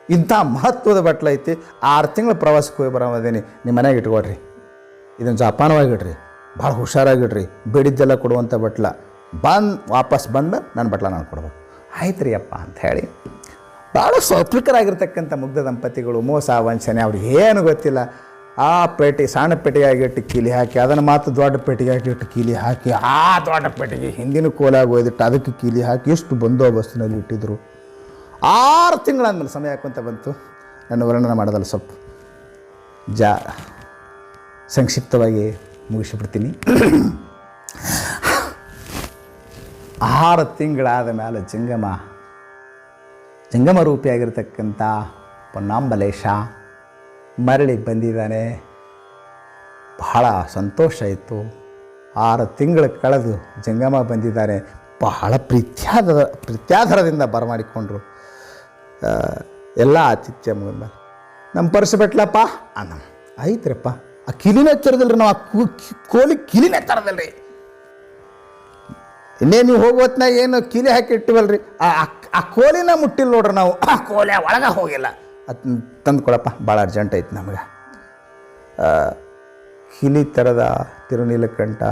ಇಂಥ ಮಹತ್ವದ ಬಟ್ಲ ಐತಿ. 6 ತಿಂಗಳು ಪ್ರವಾಸಕ್ಕೆ ಹೋಗಿ ಬರೋದೇನಿ. ನಿಮ್ಮ ಮನೆಗೆ ಇಟ್ಕೊಡ್ರಿ, ಇದನ್ನು ಜಪಾನವಾಗಿಡ್ರಿ, ಭಾಳ ಹುಷಾರಾಗಿಡ್ರಿ. ಬೇಡಿದ್ದೆಲ್ಲ ಕೊಡುವಂಥ ಬಟ್ಲ. ವಾಪಸ್ ಬಂದು ನನ್ನ ಬಟ್ಲ ನಾನು ಕೊಡ್ಬೇಕು. ಆಯ್ತು ರೀ ಅಪ್ಪ ಅಂತ ಹೇಳಿ ಭಾಳ ಸಾತ್ವಿಕರಾಗಿರ್ತಕ್ಕಂಥ ಮುಗ್ಧ ದಂಪತಿಗಳು. ಮೋಸ ವಂಚನೆ ಅವ್ರಿಗೆ ಏನು ಗೊತ್ತಿಲ್ಲ. ಆ ಪೇಟೆ ಸಣ್ಣ ಪೆಟ್ಟಿಗೆಯಾಗಿಟ್ಟು ಕೀಲಿ ಹಾಕಿ, ಅದನ್ನು ಮಾತ್ರ ದೊಡ್ಡ ಪೆಟ್ಟಿಗೆಯಾಗಿಟ್ಟು ಕೀಲಿ ಹಾಕಿ, ಆ ದೊಡ್ಡ ಪೆಟ್ಟಿಗೆ ಹಿಂದಿನ ಕೋಲಾಗಿ ಒಯ್ದಿಟ್ಟು ಅದಕ್ಕೆ ಕೀಲಿ ಹಾಕಿ ಎಷ್ಟು ಬಂದೋಬಸ್ತಿನಲ್ಲಿ ಇಟ್ಟಿದ್ರು. 6 ತಿಂಗಳಾದ್ಮೇಲೆ ಸಮಯ ಹಾಕುವಂತ ಬಂತು. ನನ್ನ ವರ್ಣನೆ ಮಾಡೋದಲ್ಲ, ಸ್ವಲ್ಪ ಸಂಕ್ಷಿಪ್ತವಾಗಿ ಮುಗಿಸಿಬಿಡ್ತೀನಿ. 6 ತಿಂಗಳಾದ ಮೇಲೆ ಜಂಗಮ ರೂಪಿಯಾಗಿರ್ತಕ್ಕಂಥ ಪೊನ್ನಾಂಬಲೇಶ ಮರಳಿ ಬಂದಿದ್ದಾನೆ. ಬಹಳ ಸಂತೋಷ ಇತ್ತು. 6 ತಿಂಗಳು ಕಳೆದು ಜಂಗಮ ಬಂದಿದ್ದಾನೆ. ಬಹಳ ಪ್ರೀತ್ಯಾಧಾರದಿಂದ ಬರಮಾಡಿಕೊಂಡ್ರು. ಎಲ್ಲ ಆತಿಥ್ಯ ಮುಗಿದ್ಮೇಲೆ ನಮ್ಮ ಪರ್ಸ್ ಬಿಟ್ಲಪ್ಪ ಅನ್ನ ಐತ್ರಪ್ಪ. ಆ ಕಿಲಿನೇ ತರದಿಲ್ರಿ, ನಾವು ಆ ಕೋಲಿ ಕಿಲಿನೇ ತರದಿಲ್ರಿ. ಇನ್ನೇ ನೀವು ಹೋಗುವತ್ನಾಗ ಏನು ಕೀಲಿ ಹಾಕಿ ಇಟ್ಟಿವಲ್ರಿ, ಆ ಕೋಲಿನ ಮುಟ್ಟಿಲ್ಲ ನೋಡ್ರಿ ನಾವು. ಆ ಕೋಲಿ ಒಳಗೆ ಹೋಗಿಲ್ಲ. ಅದು ತಂದು ಕೊಡಪ್ಪ, ಭಾಳ ಅರ್ಜೆಂಟ್ ಐತೆ ನಮಗೆ. ಕಿಲಿ ಥರದ ತಿರುನೀಲಕಂಠ,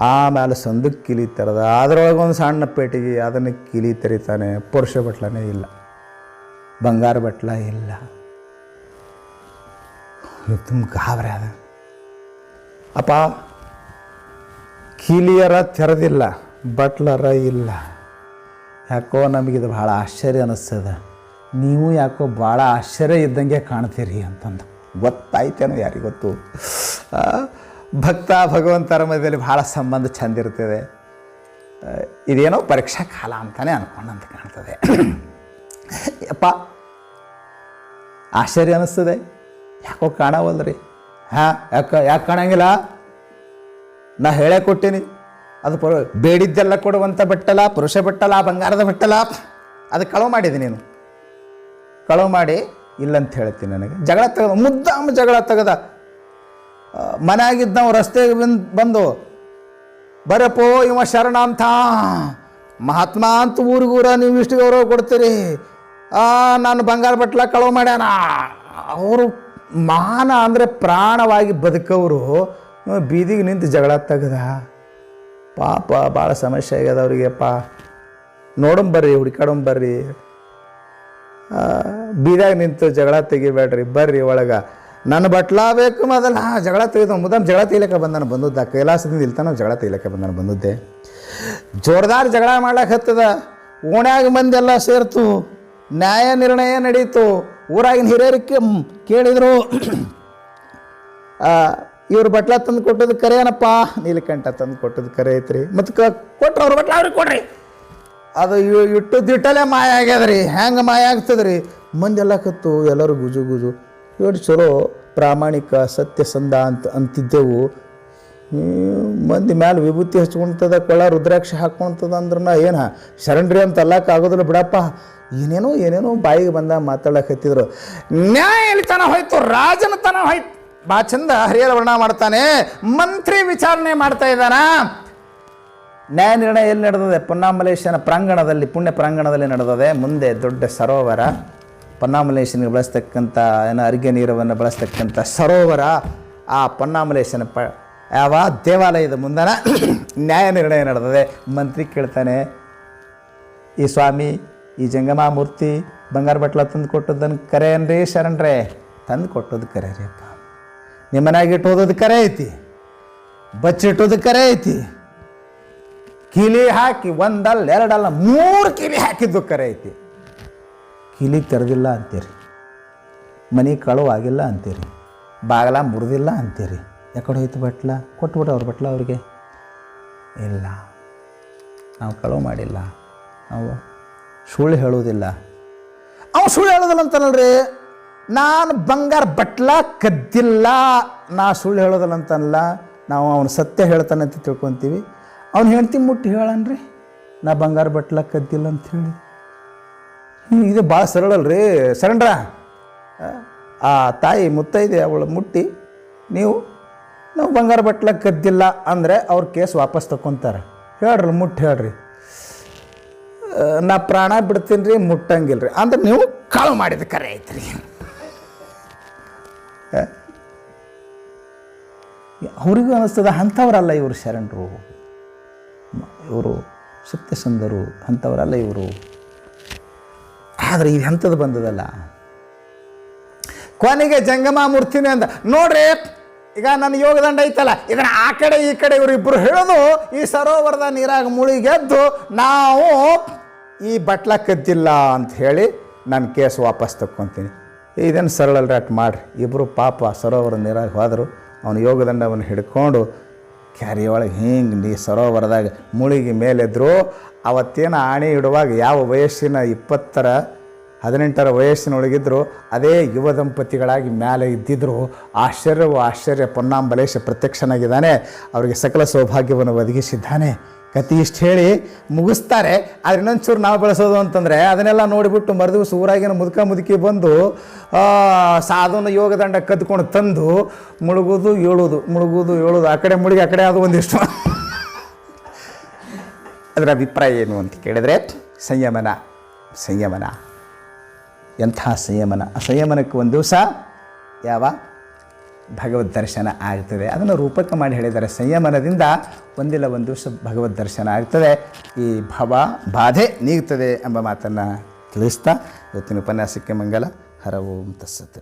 ಆಮೇಲೆ ಸಂದಕ್ಕೆ ಕಿಲಿ ಥರದ, ಅದರೊಳಗೆ ಒಂದು ಸಣ್ಣ ಪೇಟಿಗೆ, ಅದನ್ನು ಕಿಲಿ ತೆರಿತಾನೆ. ಪುರುಷ ಬಟ್ಲನೇ ಇಲ್ಲ, ಬಂಗಾರ ಬಟ್ಲ ಇಲ್ಲ. ತುಂಬ ಗಾಬರಿ ಅದ. ಅಪ್ಪ ಕಿಲಿಯರ ತೆರೆದಿಲ್ಲ, ಬಟ್ಲರ ಇಲ್ಲ. ಯಾಕೋ ನಮಗಿದು ಭಾಳ ಆಶ್ಚರ್ಯ ಅನ್ನಿಸ್ತದ. ನೀವು ಯಾಕೋ ಭಾಳ ಆಶ್ಚರ್ಯ ಇದ್ದಂಗೆ ಕಾಣ್ತೀರಿ ಅಂತಂದು. ಗೊತ್ತಾಯ್ತೇನೋ ಯಾರಿಗೊತ್ತು. ಭಕ್ತ ಭಗವಂತರ ಮಧ್ಯದಲ್ಲಿ ಭಾಳ ಸಂಬಂಧ ಚೆಂದಿರ್ತದೆ. ಇದೇನೋ ಪರೀಕ್ಷಾ ಕಾಲ ಅಂತಲೇ ಅಂದ್ಕೊಂಡಂತ ಕಾಣ್ತದೆ. ಅಪ್ಪ ಆಶ್ಚರ್ಯ ಅನ್ನಿಸ್ತದೆ, ಯಾಕೋ ಕಾಣವಲ್ರಿ. ಯಾಕೆ ಕಾಣಂಗಿಲ್ಲ? ನಾ ಹೇಳೇ ಕೊಟ್ಟೀನಿ, ಅದು ಬೇಡಿದ್ದೆಲ್ಲ ಕೊಡುವಂಥ ಬಟ್ಟಲ, ಪುರುಷ ಬಟ್ಟಲ, ಬಂಗಾರದ ಬಟ್ಟಲ, ಅದು ಕಳವು ಮಾಡಿದೆ. ನೀನು ಕಳವು ಮಾಡಿ ಇಲ್ಲಂತ ಹೇಳ್ತೀನಿ. ನನಗೆ ಜಗಳ ತೆಗೆದ, ಮುದ್ದಾಮ ಜಗಳ ತೆಗೆದ. ಮನೆಯಾಗಿದ್ದು ನಾವು ರಸ್ತೆಗೆ ಬಂದು ಬರಪ್ಪೋ ಇವ ಶರಣ ಅಂತ, ಮಹಾತ್ಮ ಅಂತ ಊರಿಗೂರ ನೀವು ಇಷ್ಟು ಗೌರವ ಕೊಡ್ತೀರಿ, ನಾನು ಬಂಗಾರ ಬಟ್ಲ ಕಳವು ಮಾಡ್ಯಾನ. ಅವರು ಮಾನ ಅಂದರೆ ಪ್ರಾಣವಾಗಿ ಬದುಕವರು ಬೀದಿಗೆ ನಿಂತು ಜಗಳ ತೆಗೆದ. ಪಾಪ ಭಾಳ ಸಮಸ್ಯೆ ಆಗ್ಯದ ಅವರಿಗೆಪ್ಪ. ನೋಡಂಬರ್ರಿ, ಹುಡುಕಾಡಂಬರ್ರಿ, ಬೀದಾಗ ನಿಂತು ಜಗಳ ತೆಗಿಬೇಡ್ರಿ, ಬರ್ರಿ ಒಳಗೆ. ನನ್ನ ಬಟ್ಲ ಬೇಕು ಮೊದಲ ಜಗಳ ತೆಗೆದು ಮುದಾಮ್ ಜಗಳ ತೆಗಿಲಕ್ಕೆ ಬಂದದ್ದ. ಕೈಲಾಸದಿಂದ ಇಲ್ತಾನ ಜಗಳ ತೆಗಿಲಕ್ಕೆ ಬಂದಿದ್ದೆ. ಜೋರ್ದಾರ್ ಜಗಳ ಮಾಡ್ಲಕ್ಕೆ ಹತ್ತದ. ಓಣ್ಯಾಗ ಮಂದೆಲ್ಲ ಸೇರ್ತು, ನ್ಯಾಯ ನಿರ್ಣಯ ನಡೀತು. ಊರಾಗಿನ ಹಿರಿಯರಿಗೆ ಕೇಳಿದರು, ಇವ್ರು ಬಟ್ಲ ತಂದು ಕೊಟ್ಟದ್ದು ಕರೆ ಏನಪ್ಪ? ನೀಲಕಂಠ ತಂದು ಕೊಟ್ಟದ್ದು ಕರೆ ಐತ್ರಿ. ಮತ್ತು ಕೊಟ್ರು ಅವ್ರ ಬಟ್ಲ ಅವ್ರಿಗೆ ಕೊಡ್ರಿ. ಅದು ಇಟ್ಟು ದಿಟ್ಟಲೆ ಮಾಯ ಆಗ್ಯದ್ರಿ. ಹೆಂಗೆ ಮಾಯ ಆಗ್ತದ್ರಿ? ಮಂದೆಲ್ಲ ಕತ್ತು, ಎಲ್ಲರೂ ಗುಜು ಗುಜು. ಇವ್ರು ಚಲೋ ಪ್ರಾಮಾಣಿಕ ಸತ್ಯಸಂಧ ಅಂತಿದ್ದೆವು. ಮಂದಿ ಮ್ಯಾಲೆ ವಿಭೂತಿ ಹಚ್ಕೊಳ್ತದ, ಕೊಳ್ಳ ರುದ್ರಾಕ್ಷಿ ಹಾಕ್ಕೊಳ್ತದ ಅಂದ್ರೆ ಏನು ಶರಣ್ರಿ ಅಂತ ಅಲ್ಲಕ್ಕಾಗೋದಿಲ್ಲ ಬಿಡಪ್ಪ. ಏನೇನೋ ಬಾಯಿಗೆ ಬಂದ ಮಾತಾಡಕತ್ತಿದ್ರು. ನ್ಯಾಯ ಎಲ್ಲಿ ತನ ಹೋಯ್ತು, ರಾಜನ ತನ ಹೋಯ್ತು. ಭಾಳ ಚಂದ ಹರಿಹರ ವರ್ಣ ಮಾಡ್ತಾನೆ. ಮಂತ್ರಿ ವಿಚಾರಣೆ ಮಾಡ್ತಾ ಇದ್ದಾನ. ನ್ಯಾಯ ನಿರ್ಣಯ ಎಲ್ಲಿ ನಡೆದಿದೆ? ಪೊನ್ನಾಮಲೇಶನ ಪ್ರಾಂಗಣದಲ್ಲಿ, ಪುಣ್ಯ ಪ್ರಾಂಗಣದಲ್ಲಿ ನಡೆದಿದೆ. ಮುಂದೆ ದೊಡ್ಡ ಸರೋವರ, ಪೊನ್ನಾಮಲೇಶನಿಗೆ ಬಳಸ್ತಕ್ಕಂಥ ಅರಿಕೆ ನೀರವನ್ನು ಬಳಸ್ತಕ್ಕಂಥ ಸರೋವರ, ಆ ಪೊನ್ನಾಮಲೇಶನ ಯಾವ ದೇವಾಲಯದ ಮುಂದನ ನ್ಯಾಯ ನಿರ್ಣಯ ನಡೆದಿದೆ. ಮಂತ್ರಿ ಕೇಳ್ತಾನೆ, ಈ ಸ್ವಾಮಿ, ಈ ಜಂಗಮಾಮೂರ್ತಿ ಬಂಗಾರ ಬಟ್ಲ ತಂದು ಕೊಟ್ಟದ್ದನ್ನು ಕರೆ ಅನ್ರಿ ಶರಣ್ರೆ? ತಂದು ಕೊಟ್ಟದ್ದು ಕರೆ ರೀ ಅಪ್ಪ. ನಿಮ್ಮ ಮನ್ಯಾಗ ಇಟ್ಟೋದದ್ದು ಕರೆ ಐತಿ, ಬಚ್ಚಿಟ್ಟೋದು ಕರೆ ಐತಿ, ಕೀಲಿ ಹಾಕಿ ಒಂದಲ್ಲ ಎರಡಲ್ಲ 3 ಕೀಲಿ ಹಾಕಿದ್ದು ಕರೆ ಐತಿ. ಕೀಲಿ ತೆರೆದಿಲ್ಲ ಅಂತೀರಿ, ಮನೆ ಕಳುವಾಗಿಲ್ಲ ಅಂತೀರಿ, ಬಾಗಲ ಮುರಿದಿಲ್ಲ ಅಂತೀರಿ. ಯಾಕಡೆ ಹೋಯ್ತು ಬಟ್ಲ? ಕೊಟ್ಬಿಟ್ಟು ಅವ್ರ ಬಟ್ಲ ಅವ್ರಿಗೆ ಇಲ್ಲ, ನಾವು ಕಳುವು ಮಾಡಿಲ್ಲ, ನಾವು ಸುಳ್ಳು ಹೇಳೋದಿಲ್ಲ. ಅವ್ನು ಸುಳ್ಳು ಹೇಳೋದಿಲ್ಲ ಅಂತಾನಲ್ರಿ. ನಾನು ಬಂಗಾರ ಬಟ್ಲ ಕದ್ದಿಲ್ಲ, ನಾ ಸುಳ್ಳು ಹೇಳೋದಿಲ್ಲ ಅಂತನಲ್ಲ, ನಾವು ಅವನು ಸತ್ಯ ಹೇಳ್ತಾನೆ ಅಂತ ತಿಳ್ಕೊತೀವಿ. ಅವ್ನು ಹೆಂಡ್ತಿ ಮುಟ್ಟಿ ಹೇಳನ್ರಿ ನಾ ಬಂಗಾರ ಬಟ್ಲ ಕದ್ದಿಲ್ಲ ಅಂಥೇಳಿ. ಇದು ಭಾಳ ಸರಳ ಅಲ್ರಿ ಶರಣ್ರ. ಆ ತಾಯಿ ಮುತ್ತೈದೆ ಅವಳು ಮುಟ್ಟಿ ನಾವು ಬಂಗಾರ ಬಟ್ಲ ಕದ್ದಿಲ್ಲ ಅಂದರೆ ಅವ್ರ ಕೇಸ್ ವಾಪಸ್ ತಗೊತಾರೆ. ಹೇಳ್ರಿ, ಮುಟ್ಟಿ ಹೇಳ್ರಿ, ನಾ ಪ್ರಾಣ ಬಿಡ್ತೀನಿ ರೀ, ಮುಟ್ಟಂಗಿಲ್ಲ ರೀ ಅಂದ್ರೆ ನೀವು ಕಾಳು ಮಾಡಿದ ಕರೆ ಐತ್ರಿ. ಅವ್ರಿಗೂ ಅನ್ನಿಸ್ತದ ಅಂಥವ್ರಲ್ಲ ಇವರು ಶರಣರು, ಇವರು ಸತ್ಯಸಂಧರು, ಅಂಥವರಲ್ಲ ಇವರು. ಆದರೆ ಇದು ಎಂಥದ್ದು ಬಂದದಲ್ಲ. ಕೊನೆಗೆ ಜಂಗಮಾಮೂರ್ತಿನೇ ಅಂದ, ನೋಡ್ರಿ ಈಗ ನನ್ನ ಯೋಗದಂಡ ಐತಲ್ಲ, ಇದನ್ನು ಆ ಕಡೆ ಈ ಕಡೆ ಇವರಿಬ್ಬರು ಹೇಳೋದು, ಈ ಸರೋವರದ ನೀರಾಗ ಮುಳುಗೆದ್ದು ನಾವು ಈ ಬಟ್ಲ ಕದ್ದಿಲ್ಲ ಅಂತ ಹೇಳಿ ನಾನು ಕೇಸ್ ವಾಪಸ್ ತಕ್ಕೊತೀನಿ. ಇದೇನು ಸರಳಲ್ರಿ, ಅಟ್ ಮಾಡಿರಿ. ಇಬ್ಬರು ಪಾಪ ಸರೋವರ ನೀರಾಗ ಹೋದರು. ಅವನ ಯೋಗದಂಡವನ್ನು ಹಿಡ್ಕೊಂಡು ಕ್ಯಾರಿ ಒಳಗೆ ಹಿಂಗೆ ಸರೋವರದಾಗ ಮುಳುಗಿ ಮೇಲೆದ್ರು. ಅವತ್ತೇನು ಆಣೆ ಇಡುವಾಗ ಯಾವ ವಯಸ್ಸಿನ 18 ವಯಸ್ಸಿನೊಳಗಿದ್ರು, ಅದೇ ಯುವ ದಂಪತಿಗಳಾಗಿ ಮೇಲೆ ಇದ್ದಿದ್ರು. ಆಶ್ಚರ್ಯ, ಪೊನ್ನಾಂಬಲೇಶ ಪ್ರತ್ಯಕ್ಷನಾಗಿದ್ದಾನೆ, ಅವರಿಗೆ ಸಕಲ ಸೌಭಾಗ್ಯವನ್ನು ಒದಗಿಸಿದ್ದಾನೆ. ಕತೆ ಇಷ್ಟು ಹೇಳಿ ಮುಗಿಸ್ತಾರೆ. ಆದರೆ ಇನ್ನೊಂದು ಚೂರು ನಾವು ಬೆಳೆಸೋದು ಅಂತಂದರೆ ಅದನ್ನೆಲ್ಲ ನೋಡಿಬಿಟ್ಟು ಮರುದಿವಸ ಊರಾಗಿನ ಮುದುಕಿ ಬಂದು ಸಾಧುನ ಯೋಗದಂಡ ಕದ್ಕೊಂಡು ತಂದು ಮುಳುಗೋದು ಏಳೋದು, ಆ ಕಡೆ ಮುಳುಗಿ ಆ ಕಡೆ ಅದು ಒಂದಿಷ್ಟು. ಅದರ ಅಭಿಪ್ರಾಯ ಏನು ಅಂತ ಕೇಳಿದರೆ, ಸಂಯಮನ ಎಂಥ ಸಂಯಮನ. ಆ ಸಂಯಮನಕ್ಕೆ ಒಂದು ದಿವಸ ಯಾವ ಭಗವದ್ ದರ್ಶನ ಆಗ್ತದೆ. ಅದನ್ನು ರೂಪಕ ಮಾಡಿ ಹೇಳಿದ್ದಾರೆ. ಸಂಯಮನದಿಂದ ಒಂದಿಲ್ಲ ಒಂದು ದಿವಸ ಭಗವದ್ ದರ್ಶನ ಆಗ್ತದೆ, ಈ ಬಾಧೆ ನೀಗ್ತದೆ ಎಂಬ ಮಾತನ್ನು ತಿಳಿಸ್ತಾ ಇವತ್ತಿನ ಉಪನ್ಯಾಸಕ್ಕೆ ಮಂಗಲ. ಹರ ಓಂ ತತ್ಸತ್.